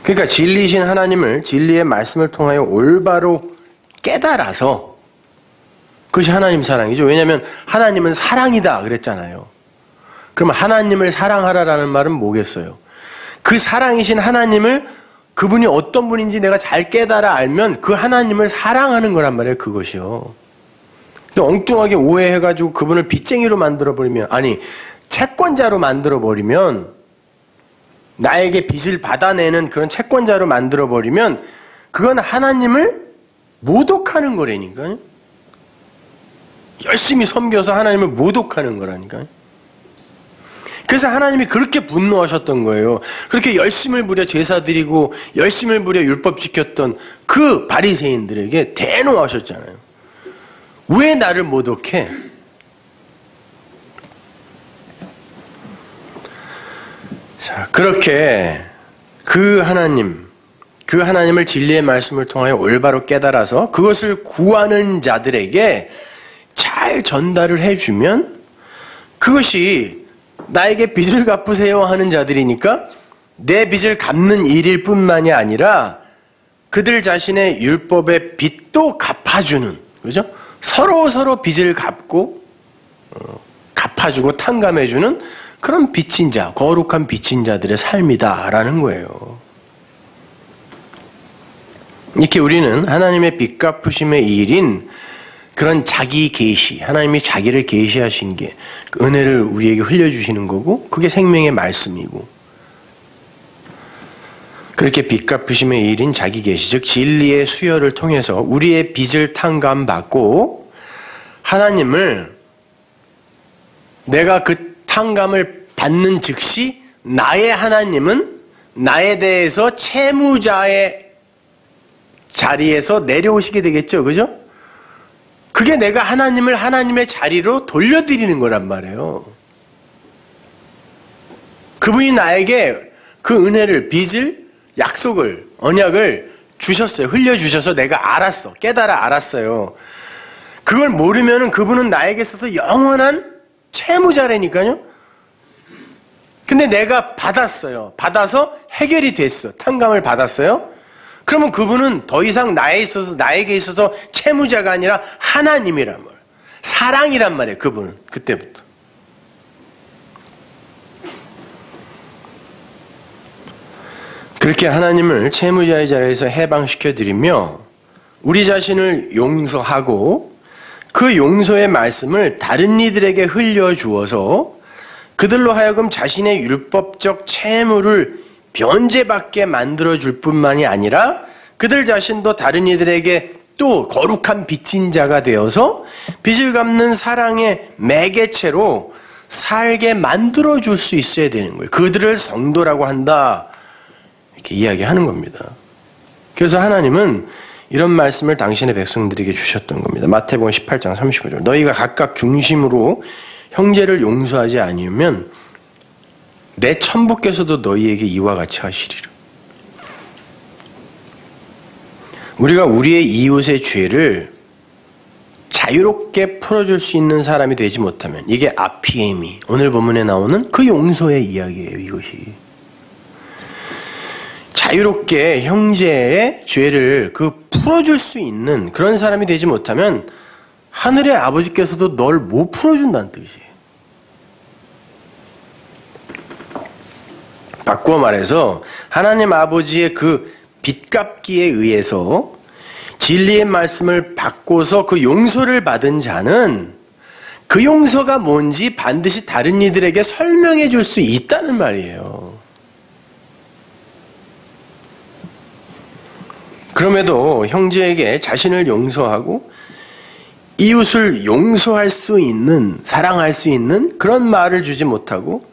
그러니까 진리이신 하나님을 진리의 말씀을 통하여 올바로 깨달아서 그것이 하나님 사랑이죠. 왜냐하면 하나님은 사랑이다 그랬잖아요. 그럼 하나님을 사랑하라라는 말은 뭐겠어요? 그 사랑이신 하나님을 그분이 어떤 분인지 내가 잘 깨달아 알면 그 하나님을 사랑하는 거란 말이에요. 그것이요. 근데 엉뚱하게 오해해가지고 그분을 빚쟁이로 만들어버리면, 아니 채권자로 만들어버리면, 나에게 빚을 받아내는 그런 채권자로 만들어버리면 그건 하나님을 모독하는 거라니까요. 열심히 섬겨서 하나님을 모독하는 거라니까요. 그래서 하나님이 그렇게 분노하셨던 거예요. 그렇게 열심을 부려 제사 드리고 열심을 부려 율법 지켰던 그 바리새인들에게 대노하셨잖아요. 왜 나를 모독해? 자, 그렇게 그 하나님을 진리의 말씀을 통하여 올바로 깨달아서 그것을 구하는 자들에게 잘 전달을 해주면 그것이 나에게 빚을 갚으세요 하는 자들이니까 내 빚을 갚는 일일 뿐만이 아니라 그들 자신의 율법의 빚도 갚아주는, 그죠? 서로 빚을 갚고 갚아주고 탕감해주는 그런 빚진 자, 거룩한 빚진 자들의 삶이다라는 거예요. 이렇게 우리는 하나님의 빚 갚으심의 일인 그런 자기 계시, 하나님이 자기를 계시하신 게 은혜를 우리에게 흘려주시는 거고 그게 생명의 말씀이고 그렇게 빚 갚으심의 일인 자기 계시, 즉 진리의 수혈을 통해서 우리의 빚을 탕감받고 하나님을 내가 그 탕감을 받는 즉시 나의 하나님은 나에 대해서 채무자의 자리에서 내려오시게 되겠죠. 그죠? 그게 내가 하나님을 하나님의 자리로 돌려드리는 거란 말이에요. 그분이 나에게 그 은혜를, 빚을, 약속을, 언약을 주셨어요. 흘려주셔서 내가 알았어. 깨달아 알았어요. 그걸 모르면은 그분은 나에게 있어서 영원한 채무자라니까요. 근데 내가 받았어요. 받아서 해결이 됐어. 탕감을 받았어요. 그러면 그분은 더 이상 나에게 있어서 채무자가 아니라 하나님이란 말이에요. 사랑이란 말이에요. 그분은 그때부터. 그렇게 하나님을 채무자의 자리에서 해방시켜드리며 우리 자신을 용서하고 그 용서의 말씀을 다른 이들에게 흘려주어서 그들로 하여금 자신의 율법적 채무를 변제받게 만들어줄 뿐만이 아니라 그들 자신도 다른 이들에게 또 거룩한 빚진 자가 되어서 빚을 갚는 사랑의 매개체로 살게 만들어줄 수 있어야 되는 거예요. 그들을 성도라고 한다. 이렇게 이야기하는 겁니다. 그래서 하나님은 이런 말씀을 당신의 백성들에게 주셨던 겁니다. 마태복음 18장 35절. 너희가 각각 중심으로 형제를 용서하지 아니하면 내 천부께서도 너희에게 이와 같이 하시리라. 우리가 우리의 이웃의 죄를 자유롭게 풀어줄 수 있는 사람이 되지 못하면 이게 아피에미, 오늘 본문에 나오는 그 용서의 이야기예요. 이것이. 자유롭게 형제의 죄를 풀어줄 수 있는 그런 사람이 되지 못하면 하늘의 아버지께서도 널 못 풀어준다는 뜻이에요. 바꾸어 말해서 하나님 아버지의 그 빚갚기에 의해서 진리의 말씀을 받고서 그 용서를 받은 자는 그 용서가 뭔지 반드시 다른 이들에게 설명해 줄 수 있다는 말이에요. 그럼에도 형제에게 자신을 용서하고 이웃을 용서할 수 있는, 사랑할 수 있는 그런 말을 주지 못하고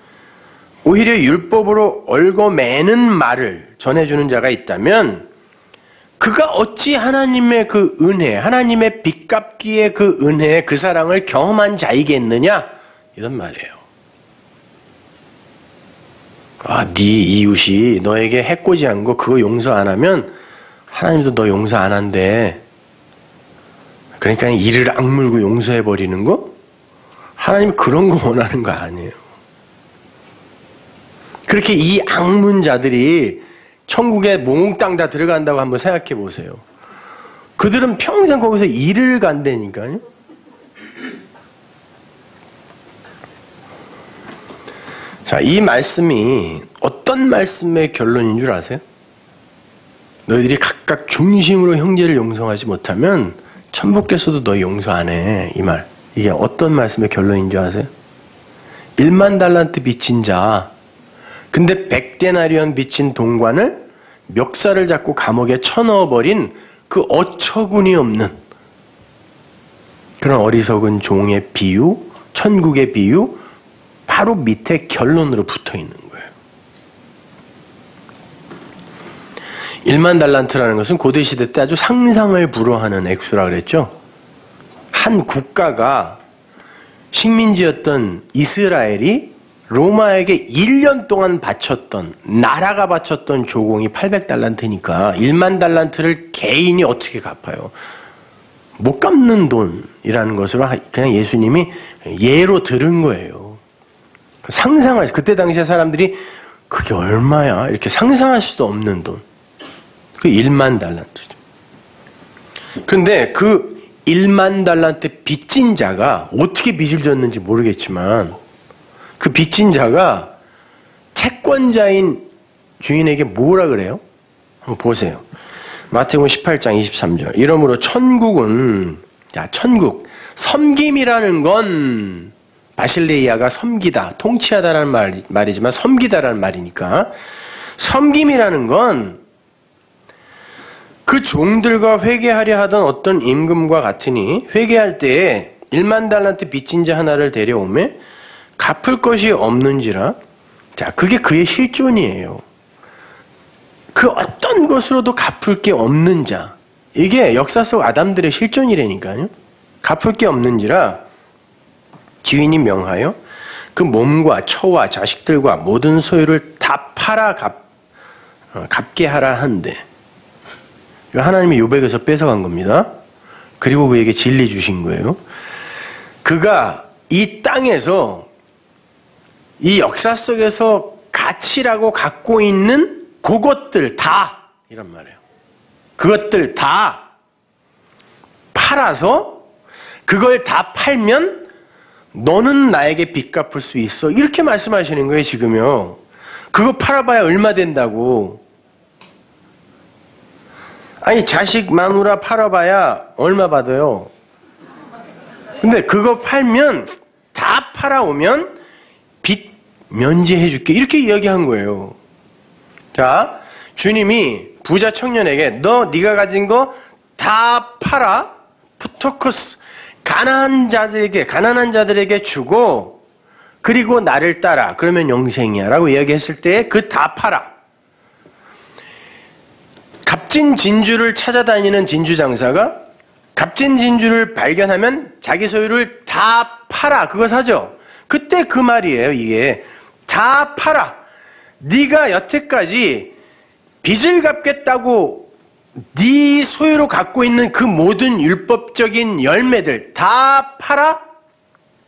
오히려 율법으로 얽어매는 말을 전해주는 자가 있다면 그가 어찌 하나님의 그 은혜, 하나님의 빚갚기의 그 은혜, 그 사랑을 경험한 자이겠느냐? 이런 말이에요. 네 이웃이 너에게 해코지한 거 그거 용서 안 하면 하나님도 너 용서 안 한대. 그러니까 이를 악물고 용서해버리는 거? 하나님 그런 거 원하는 거 아니에요. 그렇게 이 악문자들이 천국에 몽땅 다 들어간다고 한번 생각해 보세요. 그들은 평생 거기서 일을 간다니까요. 자, 이 말씀이 어떤 말씀의 결론인 줄 아세요? 너희들이 각각 중심으로 형제를 용서하지 못하면 천부께서도 너희 용서 안 해. 이 말. 이게 어떤 말씀의 결론인 줄 아세요? 1만 달란트 빚진 자, 근데 100데나리온 빚진 동관을 멱살을 잡고 감옥에 쳐넣어버린 그 어처구니 없는 그런 어리석은 종의 비유, 천국의 비유, 바로 밑에 결론으로 붙어있는 거예요. 1만 달란트라는 것은 고대시대 때 아주 상상을 불허하는 액수라 그랬죠. 한 국가가 식민지였던 이스라엘이 로마에게 1년 동안 바쳤던, 나라가 바쳤던 조공이 800달란트니까 1만 달란트를 개인이 어떻게 갚아요? 못 갚는 돈이라는 것으로 그냥 예수님이 예로 들은 거예요. 상상할, 그때 당시에 사람들이 그게 얼마야? 이렇게 상상할 수도 없는 돈. 그 1만 달란트죠. 그런데 그 1만 달란트 빚진 자가 어떻게 빚을 졌는지 모르겠지만 그 빚진 자가 채권자인 주인에게 뭐라 그래요? 한번 보세요. 마태복음 18장 23절. 이러므로 천국은, 천국, 섬김이라는 건 바실레이아가 섬기다, 통치하다라는 말이지만 섬기다라는 말이니까 섬김이라는 건 그 종들과 회개하려 하던 어떤 임금과 같으니 회개할 때에 1만 달란트 빚진 자 하나를 데려오매 갚을 것이 없는지라. 자, 그게 그의 실존이에요. 그 어떤 것으로도 갚을 게 없는 자, 이게 역사 속 아담들의 실존이라니까요. 갚을 게 없는지라 주인이 명하여 그 몸과 처와 자식들과 모든 소유를 다 팔아 갚게 하라 한데, 하나님이 욥에게서 뺏어간 겁니다. 그리고 그에게 진리 주신 거예요. 그가 이 땅에서 이 역사 속에서 가치라고 갖고 있는 그것들 다, 이란 말이에요. 그것들 다 팔아서 그걸 다 팔면 너는 나에게 빚 갚을 수 있어. 이렇게 말씀하시는 거예요, 지금요. 그거 팔아봐야 얼마 된다고. 아니, 자식 마누라 팔아봐야 얼마 받아요. 근데 그거 팔면, 다 팔아오면 빚 면제해 줄게. 이렇게 이야기한 거예요. 자, 주님이 부자 청년에게 네가 가진 거 다 팔아. 푸토코스. 가난한 자들에게 주고 그리고 나를 따라. 그러면 영생이야 라고 이야기했을 때 그 다 팔아. 값진 진주를 찾아다니는 진주 장사가 값진 진주를 발견하면 자기 소유를 다 팔아. 그거 사죠. 그때 그 말이에요. 이게 다 팔아. 네가 여태까지 빚을 갚겠다고 네 소유로 갖고 있는 그 모든 율법적인 열매들 다 팔아.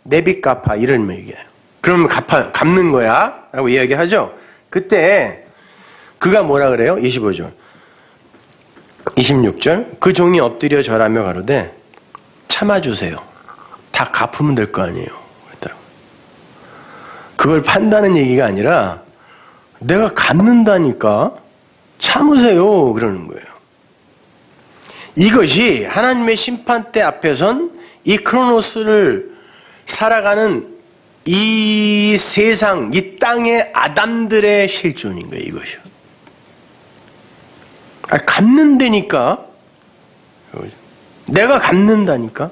내 빚 갚아. 이런 얘기예요. 그러면 갚는 거야 라고 이야기하죠. 그때 그가 뭐라 그래요? 25절 26절 그 종이 엎드려 절하며 가로되 참아주세요. 다 갚으면 될 거 아니에요. 그걸 판다는 얘기가 아니라 내가 갚는다니까 참으세요 그러는 거예요. 이것이 하나님의 심판대 앞에선 이 크로노스를 살아가는 이 세상, 이 땅의 아담들의 실존인 거예요. 이것이요. 갚는다니까. 내가 갚는다니까.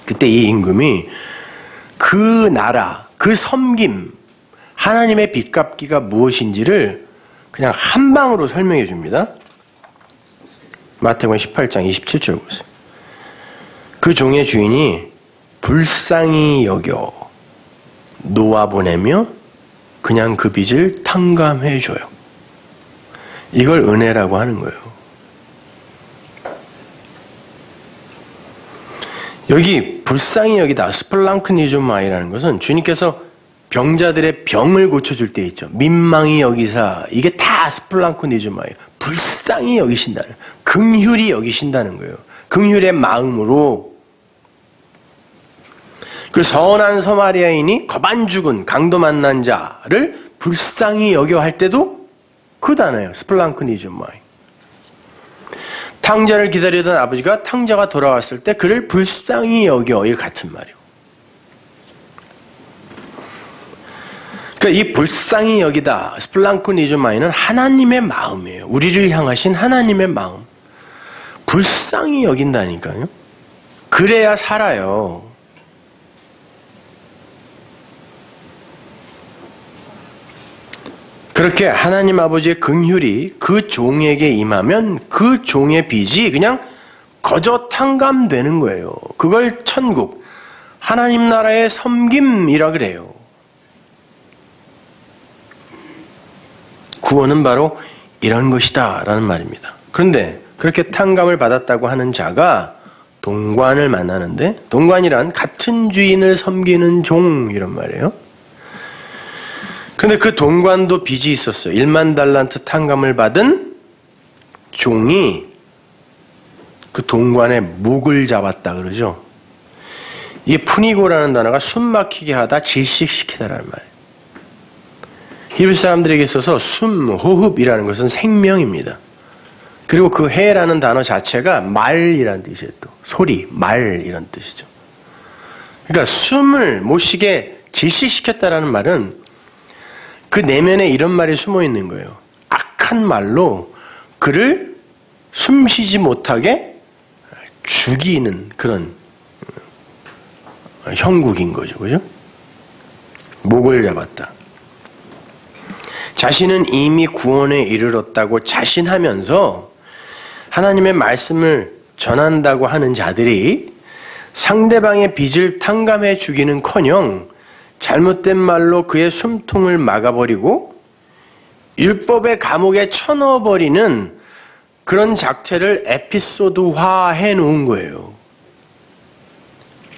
그때 이 임금이 그 나라, 그 섬김, 하나님의 빚 갚기가 무엇인지를 그냥 한 방으로 설명해 줍니다. 마태복음 18장 27절 보세요. 그 종의 주인이 불쌍히 여겨 놓아보내며 그냥 그 빚을 탕감해 줘요. 이걸 은혜라고 하는 거예요. 여기 불쌍히 여기다 스플랑크니즘아이라는 것은 주님께서 병자들의 병을 고쳐줄 때 있죠. 민망히 여기사. 이게 다 스플랑크니즘아이. 불쌍히 여기신다는, 긍휼히 여기신다는 거예요. 긍휼의 마음으로. 그 선한 서마리아인이 거반 죽은 강도 만난 자를 불쌍히 여겨 할 때도 그 단어예요. 스플랑크니즘아이. 탕자를 기다리던 아버지가 탕자가 돌아왔을 때 그를 불쌍히 여겨. 이거 같은 말이에요. 그러니까 이 불쌍히 여기다, 스플랑크니즘아이는 하나님의 마음이에요. 우리를 향하신 하나님의 마음. 불쌍히 여긴다니까요. 그래야 살아요. 그렇게 하나님 아버지의 긍휼이 그 종에게 임하면 그 종의 빚이 그냥 거저 탕감되는 거예요. 그걸 천국, 하나님 나라의 섬김이라 그래요. 구원은 바로 이런 것이다 라는 말입니다. 그런데 그렇게 탕감을 받았다고 하는 자가 동관을 만나는데, 동관이란 같은 주인을 섬기는 종 이런 말이에요. 근데 그 동관도 빚이 있었어요. 1만 달란트 탕감을 받은 종이 그 동관의 목을 잡았다 그러죠. 이 푸니고라는 단어가 숨 막히게 하다, 질식시키다라는 말이에요. 히브리 사람들에게 있어서 숨, 호흡이라는 것은 생명입니다. 그리고 그 해라는 단어 자체가 말이라는 뜻이에요. 또 소리, 말 이런 뜻이죠. 그러니까 숨을 못 쉬게 질식시켰다라는 말은 그 내면에 이런 말이 숨어 있는 거예요. 악한 말로 그를 숨쉬지 못하게 죽이는 그런 형국인 거죠. 그죠? 목을 잡았다. 자신은 이미 구원에 이르렀다고 자신하면서 하나님의 말씀을 전한다고 하는 자들이 상대방의 빚을 탕감해 주기는커녕 잘못된 말로 그의 숨통을 막아버리고 율법의 감옥에 쳐넣어버리는 그런 작태를 에피소드화해 놓은 거예요.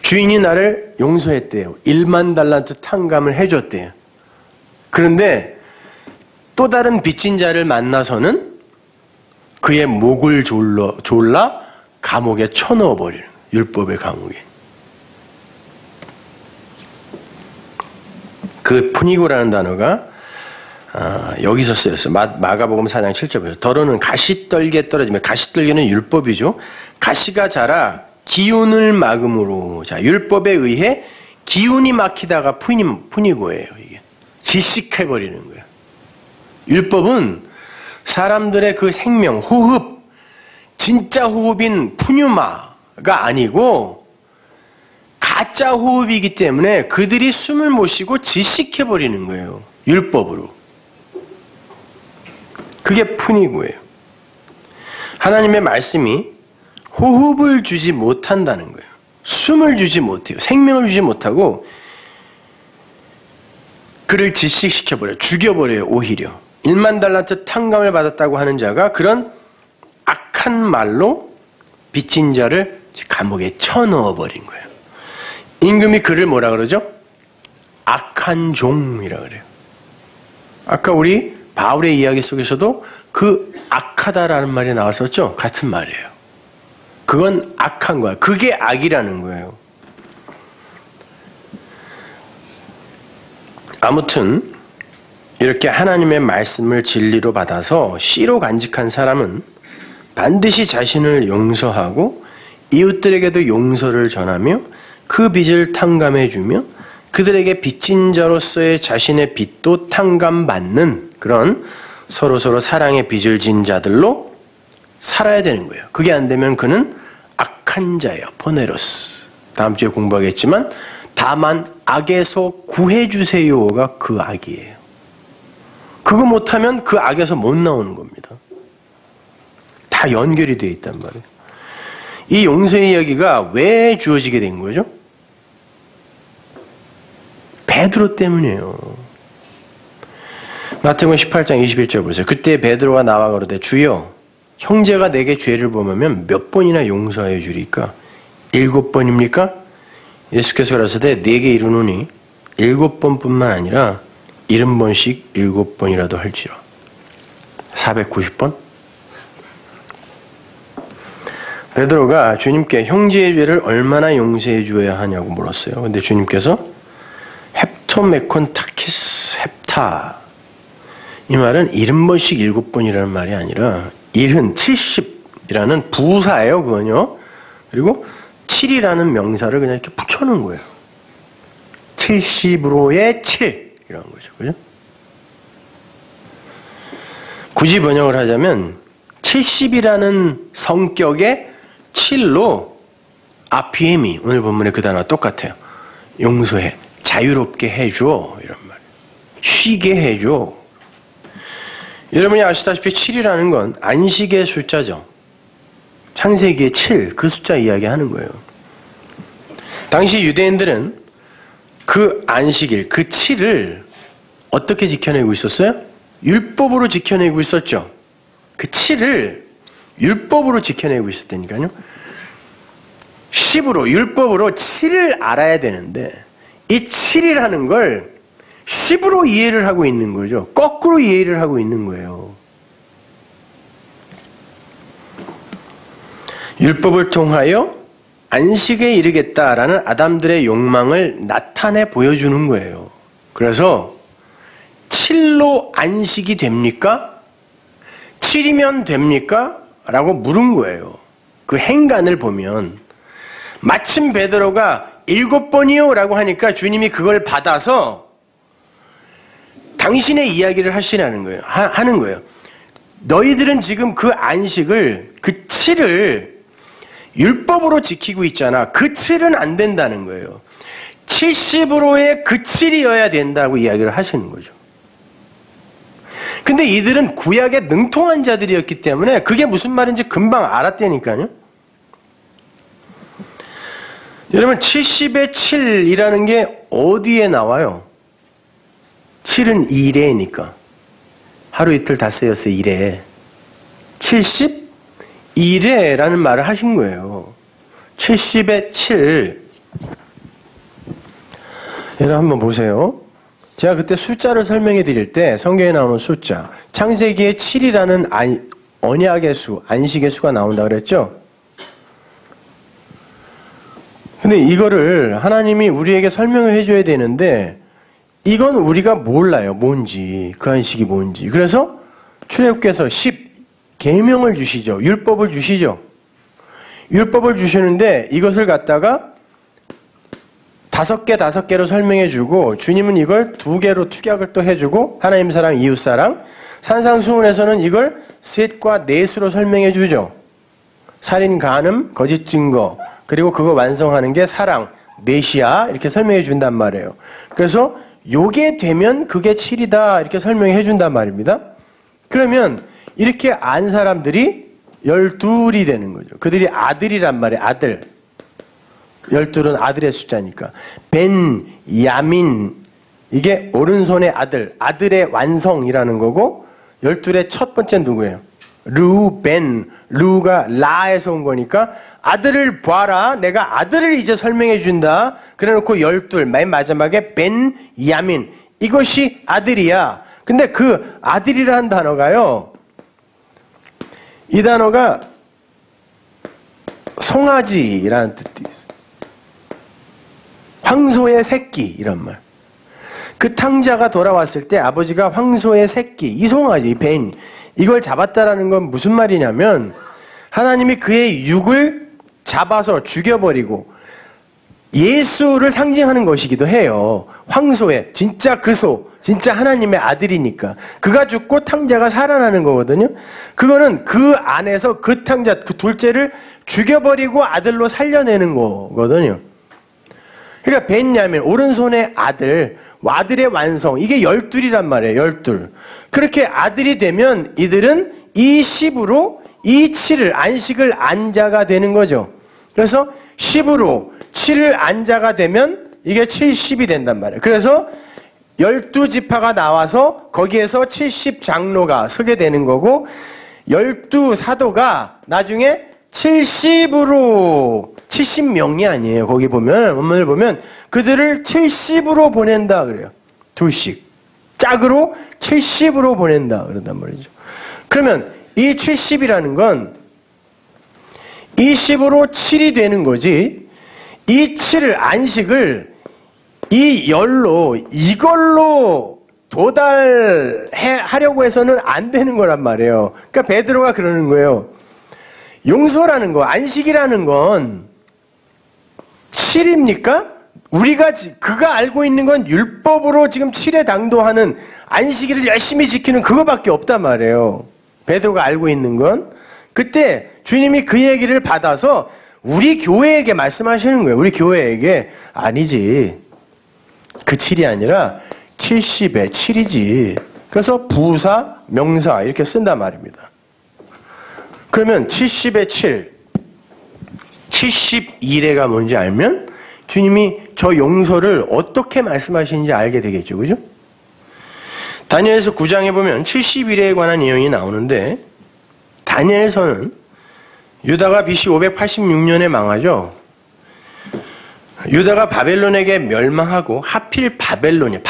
주인이 나를 용서했대요. 1만 달란트 탕감을 해줬대요. 그런데 또 다른 빚진 자를 만나서는 그의 목을 졸라 감옥에 쳐넣어버리는 거예요. 율법의 감옥에. 그 푸니고라는 단어가 여기서 쓰였어요. 마가복음 4장 7절 보세요. 더러는 가시떨기에 떨어지면, 가시떨기는 율법이죠. 가시가 자라 기운을 막음으로, 자, 율법에 의해 기운이 막히다가 푸니고예요. 이게 질식해버리는 거예요. 율법은 사람들의 그 생명, 호흡, 진짜 호흡인 푸뉴마가 아니고 가짜 호흡이기 때문에 그들이 숨을 못 쉬고 질식해버리는 거예요. 율법으로. 그게 푸니고예요. 하나님의 말씀이 호흡을 주지 못한다는 거예요. 숨을 주지 못해요. 생명을 주지 못하고 그를 질식시켜버려요. 죽여버려요. 오히려. 1만 달란트 탕감을 받았다고 하는 자가 그런 악한 말로 빚진 자를 감옥에 쳐넣어버린 거예요. 임금이 그를 뭐라 그러죠? 악한 종이라 그래요. 아까 우리 바울의 이야기 속에서도 그 악하다라는 말이 나왔었죠? 같은 말이에요. 그건 악한 거야. 그게 악이라는 거예요. 아무튼 이렇게 하나님의 말씀을 진리로 받아서 씨로 간직한 사람은 반드시 자신을 용서하고 이웃들에게도 용서를 전하며 그 빚을 탕감해주며 그들에게 빚진 자로서의 자신의 빚도 탕감받는 그런 서로서로 사랑의 빚을 진 자들로 살아야 되는 거예요. 그게 안 되면 그는 악한 자예요. 포네로스. 다음 주에 공부하겠지만 다만 악에서 구해주세요가 그 악이에요. 그거 못하면 그 악에서 못 나오는 겁니다. 다 연결이 되어 있단 말이에요. 이 용서의 이야기가 왜 주어지게 된 거죠? 베드로 때문이에요. 마태복음 18장 21절 보세요. 그때 베드로가 나와 가로되 주여 형제가 내게 죄를 범하면 몇 번이나 용서하여 주리까? 7번입니까? 예수께서 가라사대 네게 이르노니 7번뿐만 아니라 70번씩 7번이라도 할지라. 490번? 베드로가 주님께 형제의 죄를 얼마나 용서해 주어야 하냐고 물었어요. 근데 주님께서 헵토메콘 타키스 헵타, 이 말은 70번씩 7번이라는 말이 아니라 70이라는 부사예요. 그건요. 그리고 7이라는 명사를 그냥 이렇게 붙여놓은 거예요. 70으로의 7 이런 거죠. 그죠? 굳이 번역을 하자면 70이라는 성격의 7로 아피에미, 오늘 본문의 그 단어와 똑같아요. 용서해, 자유롭게 해줘 이런 말. 쉬게 해줘. 여러분이 아시다시피 7이라는 건 안식의 숫자죠. 창세기의 7, 그 숫자 이야기하는 거예요. 당시 유대인들은 그 안식일, 그 7을 어떻게 지켜내고 있었어요? 율법으로 지켜내고 있었죠. 그 7을 율법으로 지켜내고 있었다니까요. 10으로, 율법으로 7을 알아야 되는데 이 7이라는 걸 10으로 이해를 하고 있는 거죠. 거꾸로 이해를 하고 있는 거예요. 율법을 통하여 안식에 이르겠다라는 아담들의 욕망을 나타내 보여주는 거예요. 그래서 7로 안식이 됩니까? 7이면 됩니까? 라고 물은 거예요. 그 행간을 보면 마침 베드로가 7번이요 라고 하니까 주님이 그걸 받아서 당신의 이야기를 하시라는 거예요. 하는 거예요. 너희들은 지금 그 안식을, 그 7을 율법으로 지키고 있잖아. 그 7은 안 된다는 거예요. 70으로의 그 7이어야 된다고 이야기를 하시는 거죠. 근데 이들은 구약에 능통한 자들이었기 때문에 그게 무슨 말인지 금방 알았다니까요. 여러분 70의 7이라는 게 어디에 나와요? 7은 2레니까 하루 이틀 다 쓰였어요. 2레 72레라는 말을 하신 거예요. 70의 7 여러분 한번 보세요. 제가 그때 숫자를 설명해 드릴 때 성경에 나오는 숫자 창세기에 7이라는 언약의 수, 안식의 수가 나온다 그랬죠? 근데 이거를 하나님이 우리에게 설명을 해줘야 되는데 이건 우리가 몰라요. 뭔지, 그 안식이 뭔지. 그래서 출애굽기에서 10계명을 주시죠. 율법을 주시죠. 율법을 주시는데 이것을 갖다가 5개로 설명해 주고 주님은 이걸 2개로 축약을 또 해주고 하나님 사랑, 이웃 사랑. 산상수훈에서는 이걸 3과 4수로 설명해 주죠. 살인, 간음, 거짓 증거, 그리고 그거 완성하는 게 사랑, 메시아 이렇게 설명해 준단 말이에요. 그래서 요게 되면 그게 7이다 이렇게 설명해 준단 말입니다. 그러면 이렇게 안 사람들이 12이 되는 거죠. 그들이 아들이란 말이에요. 아들. 12은 아들의 숫자니까. 벤, 야민 이게 오른손의 아들, 아들의 완성이라는 거고 12의 첫 번째 누구예요? 르벤, 루가 라에서 온 거니까 아들을 봐라. 내가 아들을 이제 설명해 준다. 그래놓고 12, 맨 마지막에 벤, 야민 이것이 아들이야. 근데 그 아들이라는 단어가요. 이 단어가 송아지라는 뜻도 있어요. 황소의 새끼 이런 말. 그 탕자가 돌아왔을 때 아버지가 황소의 새끼, 이 송아지, 벤 이걸 잡았다라는 건 무슨 말이냐면 하나님이 그의 육을 잡아서 죽여버리고 예수를 상징하는 것이기도 해요. 황소의 진짜 그 소, 진짜 하나님의 아들이니까 그가 죽고 탕자가 살아나는 거거든요. 그거는 그 안에서 그 탕자, 그 둘째를 죽여버리고 아들로 살려내는 거거든요. 그러니까 벤야민, 오른손의 아들, 아들의 완성, 이게 12이란 말이에요. 12. 그렇게 아들이 되면 이들은 이 10으로 이 7을, 안식을 안자가 되는 거죠. 그래서 10으로 7을 안자가 되면 이게 70이 된단 말이에요. 그래서 12지파가 나와서 거기에서 70장로가 서게 되는 거고 12사도가 나중에 70으로 70명이 아니에요. 거기 보면 원문을 보면 그들을 70으로 보낸다 그래요. 둘씩 짝으로 70으로 보낸다 그런단 말이죠. 그러면 이 70이라는 건 이 10으로 7이 되는 거지 이 7을 안식을 이 열로 이걸로 도달하려고 해서는 안 되는 거란 말이에요. 그러니까 베드로가 그러는 거예요. 용서라는 거, 안식이라는 건 7입니까? 우리가 그가 알고 있는 건 율법으로 지금 7에 당도하는 안식일을 열심히 지키는 그거밖에 없단 말이에요. 베드로가 알고 있는 건 그때 주님이 그 얘기를 받아서 우리 교회에게 말씀하시는 거예요. 우리 교회에게 아니지. 그 7이 아니라 70의 7이지. 그래서 부사, 명사 이렇게 쓴단 말입니다. 그러면 70의 7, 71회가 뭔지 알면 주님이 저 용서를 어떻게 말씀하시는지 알게 되겠죠. 그죠? 다니엘서 9장에 보면 71회에 관한 내용이 나오는데 다니엘서는 유다가 BC 586년에 망하죠. 유다가 바벨론에게 멸망하고 하필 바벨론이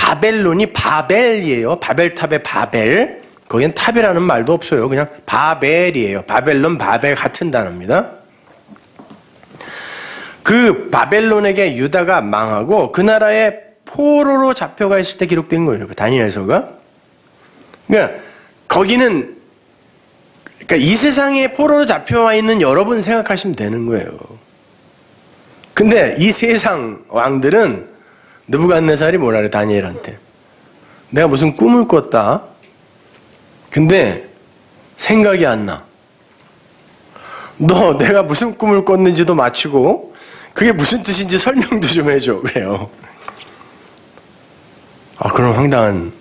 바벨이에요. 바벨탑의 바벨. 거기엔 탑이라는 말도 없어요. 그냥 바벨이에요. 바벨론, 바벨 같은 단어입니다. 그 바벨론에게 유다가 망하고 그 나라에 포로로 잡혀가 있을 때 기록된 거예요. 다니엘서가. 그러니까 거기는 그러니까 이 세상에 포로로 잡혀와 있는 여러분 생각하시면 되는 거예요. 근데 이 세상 왕들은 느부갓네살이 뭐라 그래 다니엘한테. 내가 무슨 꿈을 꿨다. 근데 생각이 안 나. 너 내가 무슨 꿈을 꿨는지도 맞추고 그게 무슨 뜻인지 설명도 좀 해줘. 그래요. 아 그럼 황당한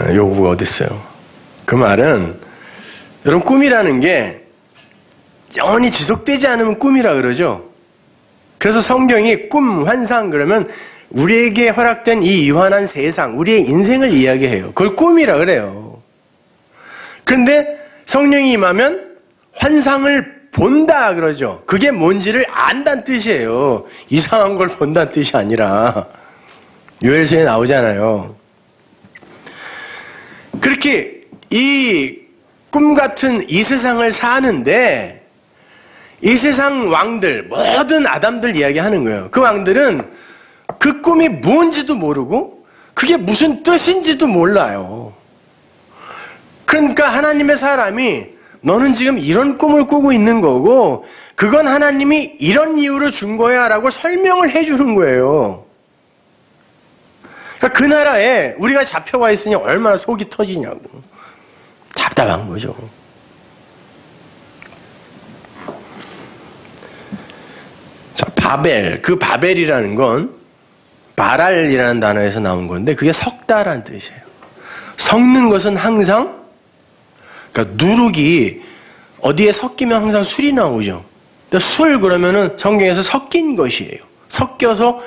요구가 어딨어요. 그 말은 여러분 꿈이라는 게 영원히 지속되지 않으면 꿈이라 그러죠. 그래서 성경이 꿈, 환상 그러면 우리에게 허락된 이 유한한 세상, 우리의 인생을 이야기해요. 그걸 꿈이라 그래요. 그런데 성령이 임하면 환상을 본다 그러죠. 그게 뭔지를 안다는 뜻이에요. 이상한 걸 본다는 뜻이 아니라. 요엘서에 나오잖아요. 그렇게 이 꿈 같은 이 세상을 사는데 이 세상 왕들, 모든 아담들 이야기하는 거예요. 그 왕들은 그 꿈이 뭔지도 모르고 그게 무슨 뜻인지도 몰라요. 그러니까 하나님의 사람이 너는 지금 이런 꿈을 꾸고 있는 거고 그건 하나님이 이런 이유로 준 거야 라고 설명을 해주는 거예요. 그러니까 그 나라에 우리가 잡혀와 있으니 얼마나 속이 터지냐고. 답답한 거죠. 자, 바벨. 그 바벨이라는 건 바랄이라는 단어에서 나온 건데 그게 섞다라는 뜻이에요. 섞는 것은 항상 그러니까 누룩이 어디에 섞이면 항상 술이 나오죠. 술 그러면은 성경에서 섞인 것이에요. 섞여서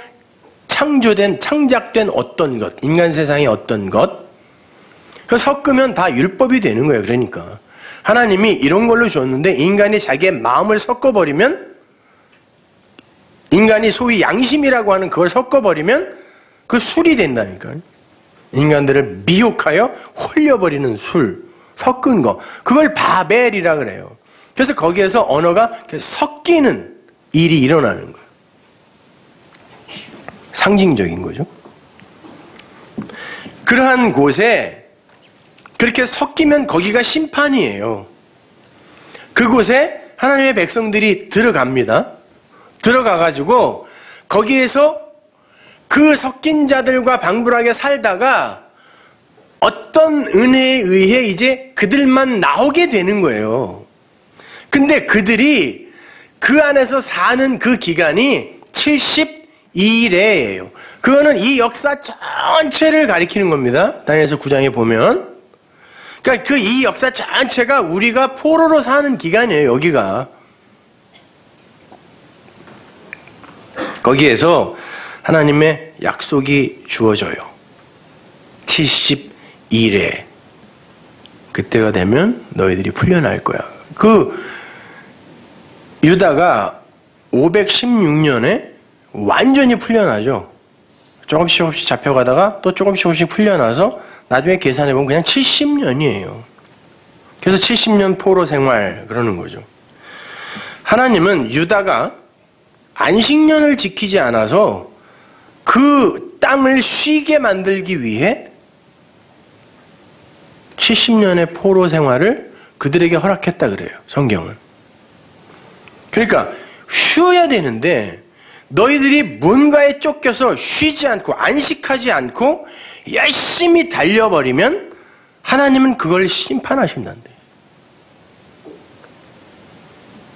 창작된 어떤 것, 인간 세상의 어떤 것. 그 섞으면 다 율법이 되는 거예요. 그러니까 하나님이 이런 걸로 줬는데 인간이 자기의 마음을 섞어버리면 인간이 소위 양심이라고 하는 그걸 섞어버리면 그 술이 된다니까요. 인간들을 미혹하여 홀려버리는 술, 섞은 거. 그걸 바벨이라 그래요. 그래서 거기에서 언어가 섞이는 일이 일어나는 거예요. 상징적인 거죠. 그러한 곳에 그렇게 섞이면 거기가 심판이에요. 그곳에 하나님의 백성들이 들어갑니다. 들어가가지고 거기에서 그 섞인 자들과 방불하게 살다가 어떤 은혜에 의해 이제 그들만 나오게 되는 거예요. 근데 그들이 그 안에서 사는 그 기간이 72일이에요. 그거는 이 역사 전체를 가리키는 겁니다. 다니엘서 9장에 보면. 그러니까 그 이 역사 전체가 우리가 포로로 사는 기간이에요. 여기가. 거기에서 하나님의 약속이 주어져요. 72일에 그때가 되면 너희들이 풀려날 거야. 그 유다가 516년에 완전히 풀려나죠. 조금씩 잡혀가다가 또 조금씩 풀려나서 나중에 계산해보면 그냥 70년이에요. 그래서 70년 포로 생활 그러는 거죠. 하나님은 유다가 안식년을 지키지 않아서 그 땅을 쉬게 만들기 위해 70년의 포로 생활을 그들에게 허락했다 그래요. 성경은. 그러니까 쉬어야 되는데 너희들이 뭔가에 쫓겨서 쉬지 않고 안식하지 않고 열심히 달려버리면 하나님은 그걸 심판하신단데.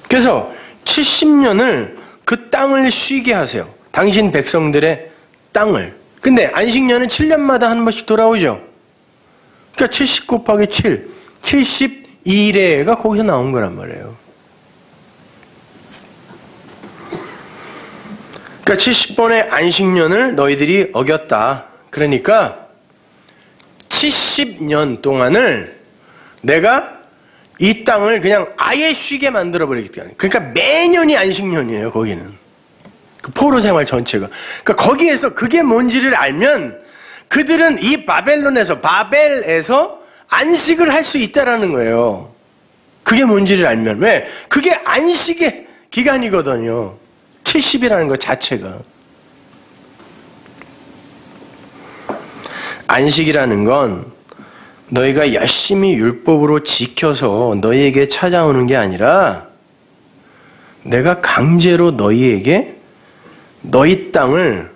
그래서 70년을 그 땅을 쉬게 하세요. 당신 백성들의 땅을. 근데 안식년은 7년마다 한 번씩 돌아오죠. 그러니까 70 곱하기 7, 72일에가 거기서 나온 거란 말이에요. 그러니까 70번의 안식년을 너희들이 어겼다. 그러니까 70년 동안을 내가 이 땅을 그냥 아예 쉬게 만들어버리기 때문에. 그러니까 매년이 안식년이에요. 거기는. 그 포로 생활 전체가. 그러니까 거기에서 그게 뭔지를 알면 그들은 이 바벨에서 안식을 할 수 있다라는 거예요. 그게 뭔지를 알면. 왜? 그게 안식의 기간이거든요. 70이라는 것 자체가. 안식이라는 건 너희가 열심히 율법으로 지켜서 너희에게 찾아오는 게 아니라 내가 강제로 너희에게 너희 땅을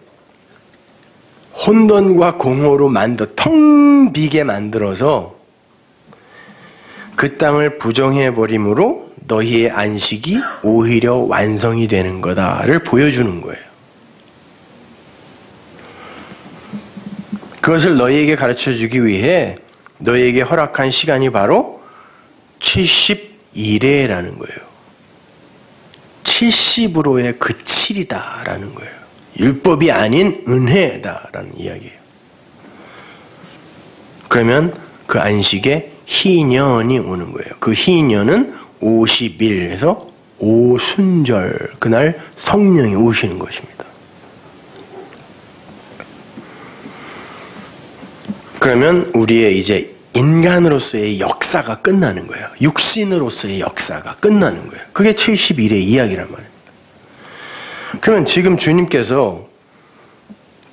혼돈과 공허로 텅 비게 만들어서 그 땅을 부정해버림으로 너희의 안식이 오히려 완성이 되는 거다를 보여주는 거예요. 그것을 너희에게 가르쳐주기 위해 너에게 허락한 시간이 바로 70일에라는 거예요. 70으로의 그 7이다라는 거예요. 율법이 아닌 은혜다라는 이야기예요. 그러면 그 안식에 희년이 오는 거예요. 그 희년은 50일에서 오순절, 그날 성령이 오시는 것입니다. 그러면 우리의 이제 인간으로서의 역사가 끝나는 거예요. 육신으로서의 역사가 끝나는 거예요. 그게 70일의 이야기란 말입니다. 그러면 지금 주님께서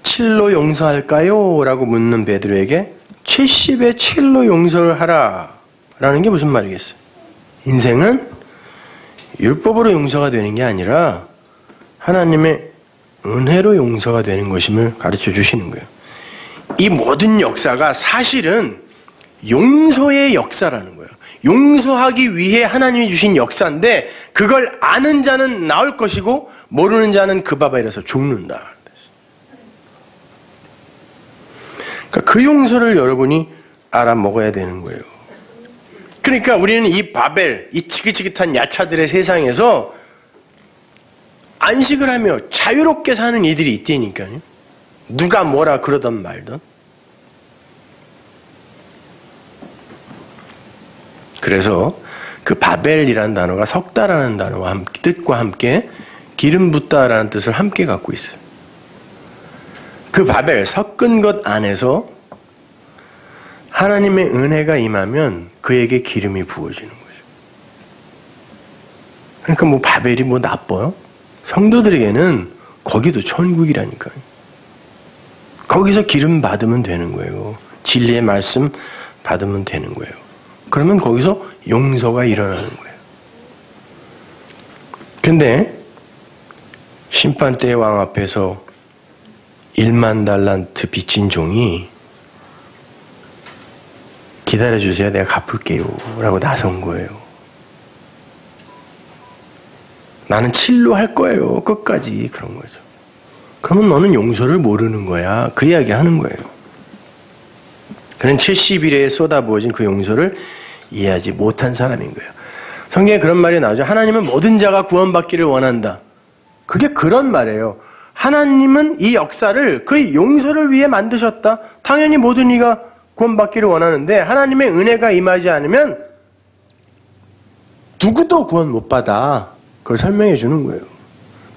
7로 용서할까요? 라고 묻는 베드로에게 70에 7로 용서를 하라 라는 게 무슨 말이겠어요? 인생은 율법으로 용서가 되는 게 아니라 하나님의 은혜로 용서가 되는 것임을 가르쳐 주시는 거예요. 이 모든 역사가 사실은 용서의 역사라는 거예요. 용서하기 위해 하나님이 주신 역사인데 그걸 아는 자는 나을 것이고 모르는 자는 그 밥 아래서 죽는다. 그러니까 그 용서를 여러분이 알아먹어야 되는 거예요. 그러니까 우리는 이 바벨, 이 지긋지긋한 야차들의 세상에서 안식을 하며 자유롭게 사는 이들이 있다니까요. 누가 뭐라 그러던 말던. 그래서 그 바벨이라는 단어가 섞다라는 단어와 뜻과 함께 기름 붓다라는 뜻을 함께 갖고 있어요. 그 바벨, 섞은 것 안에서 하나님의 은혜가 임하면 그에게 기름이 부어지는 거죠. 그러니까 뭐 바벨이 뭐 나빠요? 성도들에게는 거기도 천국이라니까요. 거기서 기름 받으면 되는 거예요. 진리의 말씀 받으면 되는 거예요. 그러면 거기서 용서가 일어나는 거예요. 그런데 심판대의 왕 앞에서 1만 달란트 빚진 종이 기다려주세요. 내가 갚을게요. 라고 나선 거예요. 나는 7로 할 거예요. 끝까지. 그런 거죠. 그러면 너는 용서를 모르는 거야. 그 이야기 하는 거예요. 그는 70일에 쏟아부어진 그 용서를 이해하지 못한 사람인 거예요. 성경에 그런 말이 나오죠. 하나님은 모든 자가 구원받기를 원한다. 그게 그런 말이에요. 하나님은 이 역사를 그 용서를 위해 만드셨다. 당연히 모든 이가 구원받기를 원하는데 하나님의 은혜가 임하지 않으면 누구도 구원 못 받아. 그걸 설명해 주는 거예요.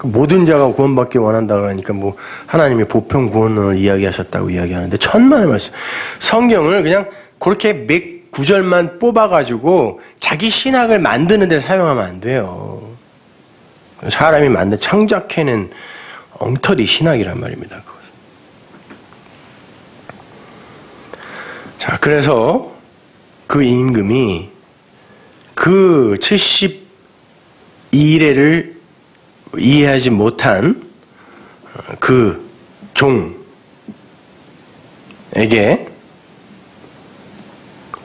모든 자가 구원받기 원한다 그러니까 뭐 하나님이 보편 구원론을 이야기하셨다고 이야기하는데 천만의 말씀. 성경을 그냥 그렇게 몇 구절만 뽑아가지고 자기 신학을 만드는 데 사용하면 안 돼요. 사람이 만든 창작해낸 엉터리 신학이란 말입니다. 그것은. 자, 그래서 그 임금이 그 72일을 이해하지 못한 그 종에게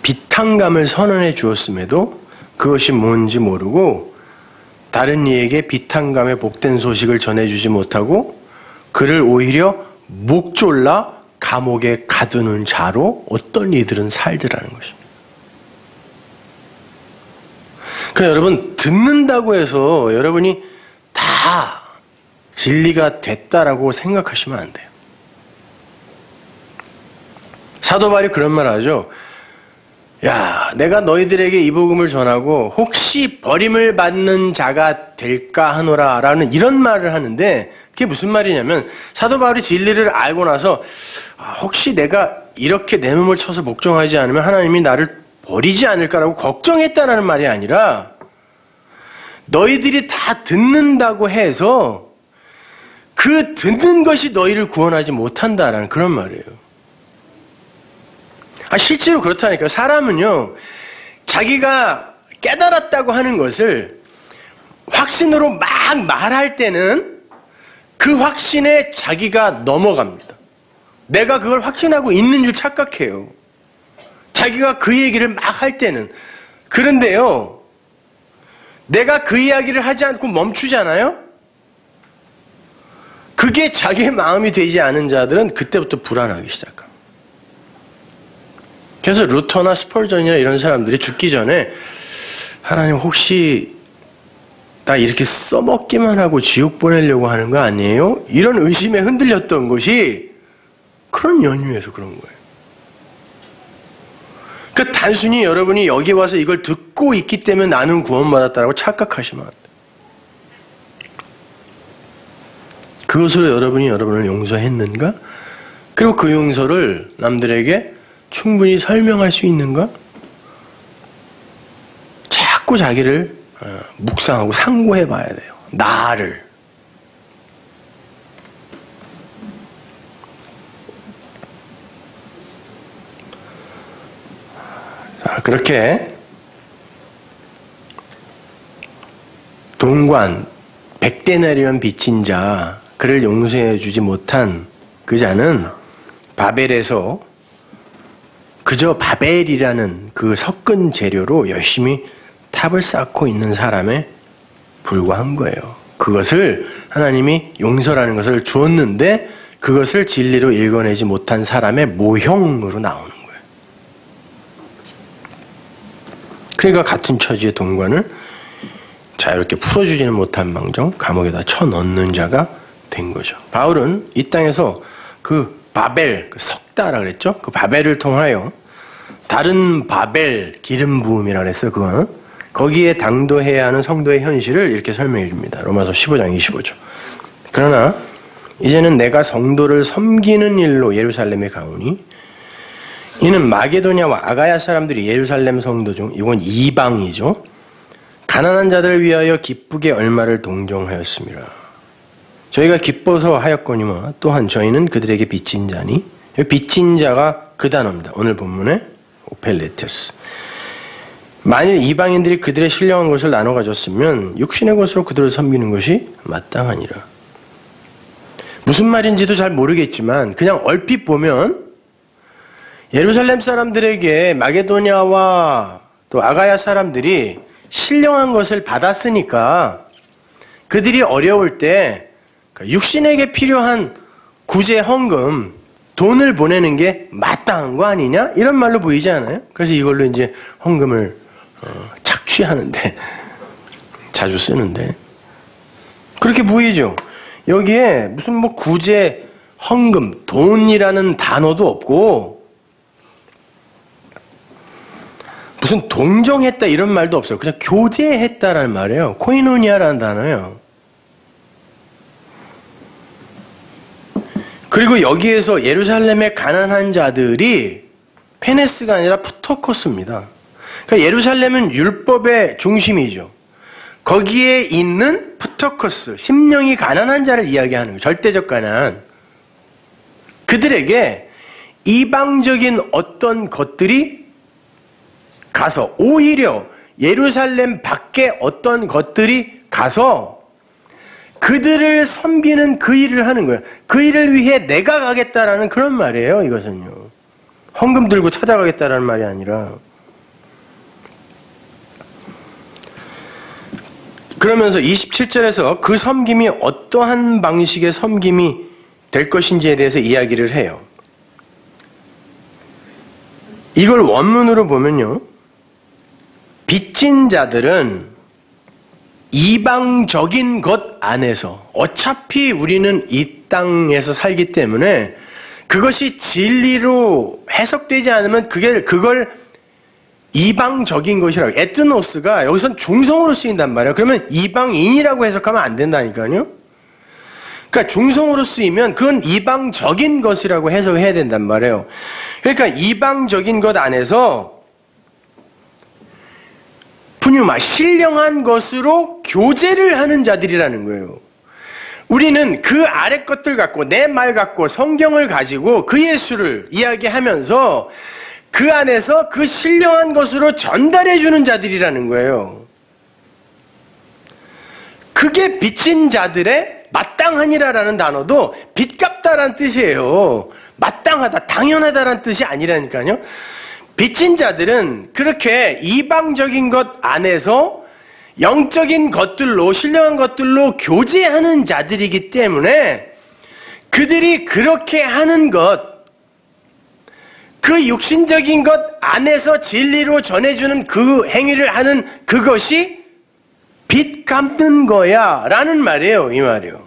비탄감을 선언해 주었음에도 그것이 뭔지 모르고 다른 이에게 비탄감의 복된 소식을 전해주지 못하고 그를 오히려 목 졸라 감옥에 가두는 자로 어떤 이들은 살더라는 것입니다. 그러니까 여러분 듣는다고 해서 여러분이 다 진리가 됐다라고 생각하시면 안 돼요. 사도 바울이 그런 말 하죠. 야, 내가 너희들에게 이 복음을 전하고 혹시 버림을 받는 자가 될까 하노라 라는 이런 말을 하는데 그게 무슨 말이냐면 사도 바울이 진리를 알고 나서 혹시 내가 이렇게 내 몸을 쳐서 복종하지 않으면 하나님이 나를 버리지 않을까라고 걱정했다라는 말이 아니라 너희들이 다 듣는다고 해서 그 듣는 것이 너희를 구원하지 못한다라는 그런 말이에요. 실제로 그렇다니까. 사람은요, 자기가 깨달았다고 하는 것을 확신으로 막 말할 때는 그 확신에 자기가 넘어갑니다. 내가 그걸 확신하고 있는 줄 착각해요. 자기가 그 얘기를 막 할 때는. 그런데요, 내가 그 이야기를 하지 않고 멈추잖아요? 그게 자기의 마음이 되지 않은 자들은 그때부터 불안하기 시작합니다. 그래서 루터나 스펄전이나 이런 사람들이 죽기 전에 하나님 혹시 나 이렇게 써먹기만 하고 지옥 보내려고 하는 거 아니에요? 이런 의심에 흔들렸던 것이 그런 연유에서 그런 거예요. 그러니까 단순히 여러분이 여기 와서 이걸 듣고 있기 때문에 나는 구원받았다라고 착각하시면 안 돼요. 그것으로 여러분이 여러분을 용서했는가? 그리고 그 용서를 남들에게 충분히 설명할 수 있는가? 자꾸 자기를 묵상하고 상고해 봐야 돼요. 나를. 자, 그렇게 동관 100데나리온 빚진 자, 그를 용서해 주지 못한 그 자는 바벨에서 그저 바벨이라는 그 섞은 재료로 열심히 탑을 쌓고 있는 사람에 불과한 거예요. 그것을 하나님이 용서라는 것을 주었는데 그것을 진리로 읽어내지 못한 사람의 모형으로 나오는 거예요. 그러니까 같은 처지의 동관을 자유롭게 풀어주지는 못한 망정 감옥에다 쳐넣는 자가 된 거죠. 바울은 이 땅에서 그 바벨, 그 석다라 그랬죠? 그 바벨을 통하여 다른 바벨 기름 부음이라 그랬어요. 그거는 거기에 당도해야 하는 성도의 현실을 이렇게 설명해 줍니다. 로마서 15장 25절. 그러나 이제는 내가 성도를 섬기는 일로 예루살렘에 가오니 이는 마게도냐와 아가야 사람들이 예루살렘 성도 중 이건 이방이죠. 가난한 자들을 위하여 기쁘게 얼마를 동정하였습니다. 저희가 기뻐서 하였거니와 또한 저희는 그들에게 빚진 자니 빚진 자가 그 단어입니다. 오늘 본문에 오펠레테스. 만일 이방인들이 그들의 신령한 것을 나눠 가졌으면 육신의 것으로 그들을 섬기는 것이 마땅하니라. 무슨 말인지도 잘 모르겠지만 그냥 얼핏 보면 예루살렘 사람들에게 마게도냐와 또 아가야 사람들이 신령한 것을 받았으니까 그들이 어려울 때 육신에게 필요한 구제 헌금, 돈을 보내는 게 마땅한 거 아니냐? 이런 말로 보이지 않아요? 그래서 이걸로 이제 헌금을 착취하는데 자주 쓰는데 그렇게 보이죠? 여기에 무슨 뭐 구제, 헌금, 돈이라는 단어도 없고 무슨 동정했다 이런 말도 없어요. 그냥 교제했다라는 말이에요. 코이노니아라는 단어예요. 그리고 여기에서 예루살렘의 가난한 자들이 페네스가 아니라 푸토코스입니다. 그러니까 예루살렘은 율법의 중심이죠. 거기에 있는 푸토코스, 심령이 가난한 자를 이야기하는 거예요. 절대적 가난. 그들에게 이방적인 어떤 것들이 가서 오히려 예루살렘 밖에 어떤 것들이 가서 그들을 섬기는 그 일을 하는 거예요. 그 일을 위해 내가 가겠다라는 그런 말이에요. 이것은요. 헌금 들고 찾아가겠다라는 말이 아니라. 그러면서 27절에서 그 섬김이 어떠한 방식의 섬김이 될 것인지에 대해서 이야기를 해요. 이걸 원문으로 보면요. 빚진 자들은 이방적인 것 안에서 어차피 우리는 이 땅에서 살기 때문에 그것이 진리로 해석되지 않으면 그걸 이방적인 것이라고. 에트노스가 여기선 중성으로 쓰인단 말이에요. 그러면 이방인이라고 해석하면 안 된다니까요. 그러니까 중성으로 쓰이면 그건 이방적인 것이라고 해석해야 된단 말이에요. 그러니까 이방적인 것 안에서 푸뉴마, 신령한 것으로 교제를 하는 자들이라는 거예요. 우리는 그 아래 것들 갖고 내 말 갖고 성경을 가지고 그 예수를 이야기하면서 그 안에서 그 신령한 것으로 전달해 주는 자들이라는 거예요. 그게 빚진 자들의 마땅하니라라는 단어도 빚값다라는 뜻이에요. 마땅하다, 당연하다라는 뜻이 아니라니까요. 빚진 자들은 그렇게 이방적인 것 안에서 영적인 것들로, 신령한 것들로 교제하는 자들이기 때문에 그들이 그렇게 하는 것, 그 육신적인 것 안에서 진리로 전해주는 그 행위를 하는 그것이 빚 갚는 거야 라는 말이에요. 이 말이요.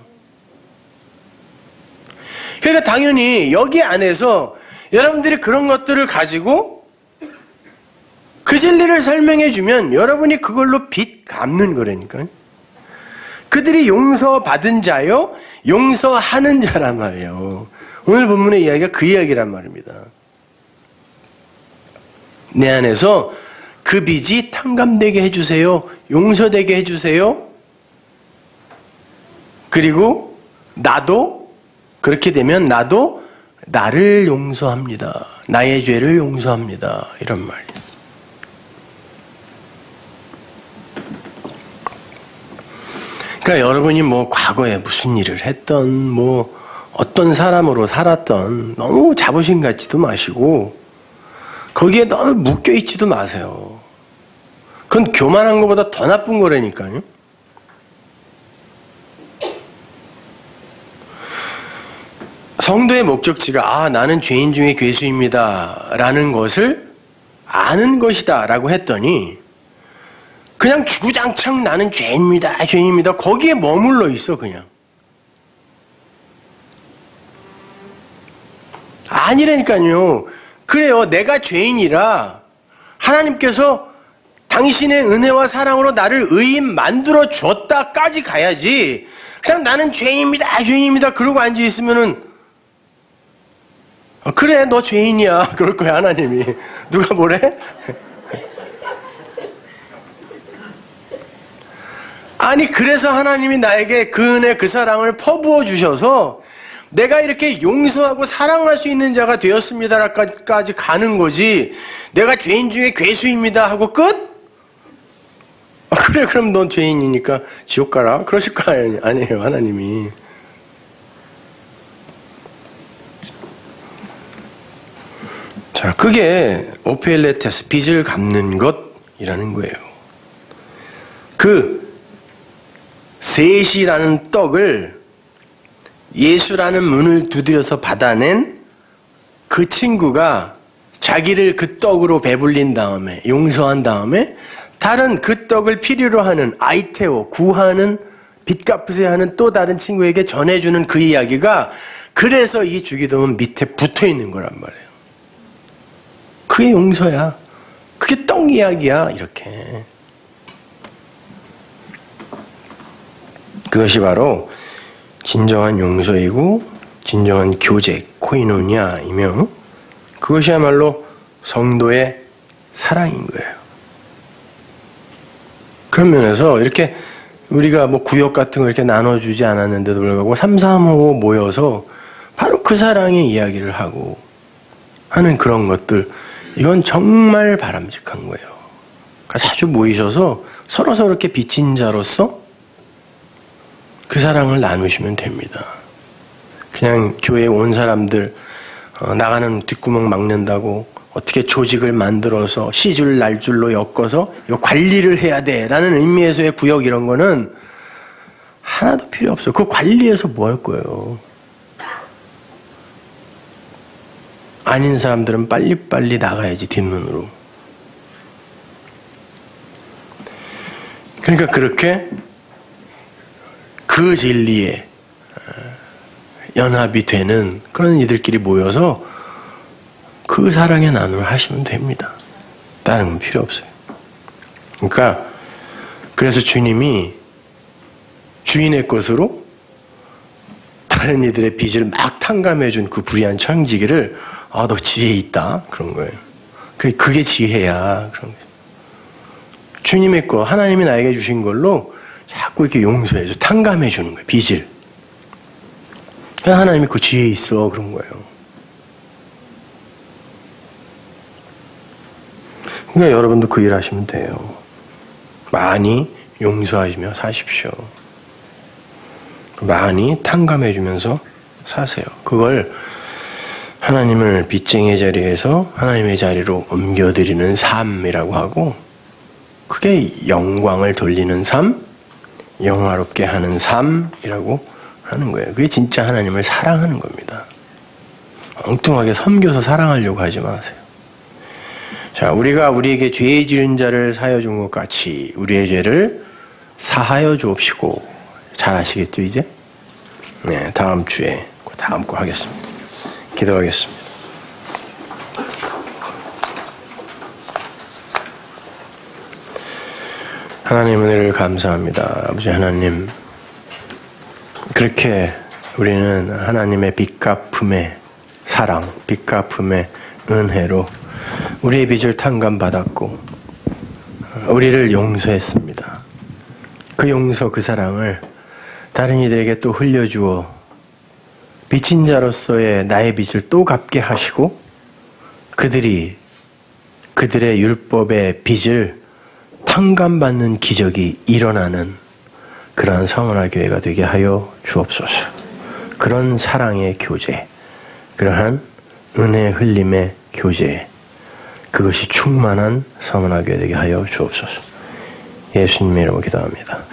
그러니까 당연히 여기 안에서 여러분들이 그런 것들을 가지고 그 진리를 설명해 주면 여러분이 그걸로 빚 갚는 거라니까요. 그들이 용서받은 자요 용서하는 자란 말이에요. 오늘 본문의 이야기가 그 이야기란 말입니다. 내 안에서 그 빚이 탕감되게 해주세요. 용서되게 해주세요. 그리고 나도 그렇게 되면 나도 나를 용서합니다. 나의 죄를 용서합니다. 이런 말이에요. 그러니까 여러분이 뭐 과거에 무슨 일을 했던 뭐 어떤 사람으로 살았던 너무 자부심 갖지도 마시고 거기에 너무 묶여있지도 마세요. 그건 교만한 것보다 더 나쁜 거라니까요. 성도의 목적지가 나는 죄인 중에 괴수입니다 라는 것을 아는 것이다 라고 했더니 그냥 주구장창 나는 죄인입니다 죄인입니다 거기에 머물러 있어. 그냥 아니라니까요. 그래요. 내가 죄인이라 하나님께서 당신의 은혜와 사랑으로 나를 의인 만들어 줬다까지 가야지 그냥 나는 죄인입니다 죄인입니다 그러고 앉아있으면은 그래 너 죄인이야 그럴 거야 하나님이. 누가 뭐래? 아니 그래서 하나님이 나에게 그 은혜 그 사랑을 퍼부어 주셔서 내가 이렇게 용서하고 사랑할 수 있는 자가 되었습니다까지 가는 거지. 내가 죄인 중에 괴수입니다 하고 끝? 그래 그럼 넌 죄인이니까 지옥 가라 그러실 거 아니에요 하나님이. 자, 그게 오페일레테스 빚을 갚는 것이라는 거예요. 그 셋이라는 떡을 예수라는 문을 두드려서 받아낸 그 친구가 자기를 그 떡으로 배불린 다음에 용서한 다음에 다른 그 떡을 필요로 하는 아이테오 구하는 빚 갚으세요 하는 또 다른 친구에게 전해주는 그 이야기가 그래서 이 주기도문 밑에 붙어있는 거란 말이에요. 그게 용서야. 그게 떡 이야기야. 이렇게. 그것이 바로 진정한 용서이고 진정한 교제, 코이노니아이며 그것이야말로 성도의 사랑인 거예요. 그런 면에서 이렇게 우리가 뭐 구역 같은 걸 이렇게 나눠주지 않았는데도 불구하고 335 모여서 바로 그 사랑의 이야기를 하고 하는 그런 것들, 이건 정말 바람직한 거예요. 그러니까 자주 모이셔서 서로 이렇게 빚진 자로서 그 사랑을 나누시면 됩니다. 그냥 교회에 온 사람들 나가는 뒷구멍 막는다고 어떻게 조직을 만들어서 시줄 날줄로 엮어서 이거 관리를 해야 돼라는 의미에서의 구역 이런 거는 하나도 필요 없어요. 그 관리해서 뭐 할 거예요. 아닌 사람들은 빨리빨리 나가야지 뒷문으로. 그러니까 그렇게 그 진리에 연합이 되는 그런 이들끼리 모여서 그 사랑의 나눔을 하시면 됩니다. 다른 건 필요 없어요. 그러니까 그래서 주님이 주인의 것으로 다른 이들의 빚을 막 탕감해준 그 불의한 청지기를 너 지혜 있다 그런 거예요. 그게 지혜야 그런 거예요. 주님의 거 하나님이 나에게 주신 걸로 자꾸 이렇게 용서해줘 탕감해주는 거예요. 빚을. 하나님이 그 지혜 있어 그런 거예요. 그러니까 여러분도 그 일 하시면 돼요. 많이 용서하시며 사십시오. 많이 탕감해주면서 사세요. 그걸 하나님을 빚쟁이의 자리에서 하나님의 자리로 옮겨드리는 삶이라고 하고, 그게 영광을 돌리는 삶, 영화롭게 하는 삶이라고 하는 거예요. 그게 진짜 하나님을 사랑하는 겁니다. 엉뚱하게 섬겨서 사랑하려고 하지 마세요. 자, 우리가 우리에게 죄 지은 자를 사하여 준 것 같이 우리의 죄를 사하여 주옵시고. 잘 아시겠죠, 이제? 네, 다음 주에, 다음 거 하겠습니다. 기도하겠습니다. 하나님 은혜를 감사합니다. 아버지 하나님, 그렇게 우리는 하나님의 빚갚음의 사랑, 빚갚음의 은혜로 우리의 빚을 탕감받았고 우리를 용서했습니다. 그 용서, 그 사랑을 다른 이들에게 또 흘려주어 빚진 자로서의 나의 빚을 또 갚게 하시고 그들이 그들의 율법의 빚을 탕감받는 기적이 일어나는 그러한 성원화 교회가 되게 하여 주옵소서. 그런 사랑의 교제, 그러한 은혜 흘림의 교제, 그것이 충만한 성원화 교회 되게 하여 주옵소서. 예수님의 이름으로 기도합니다.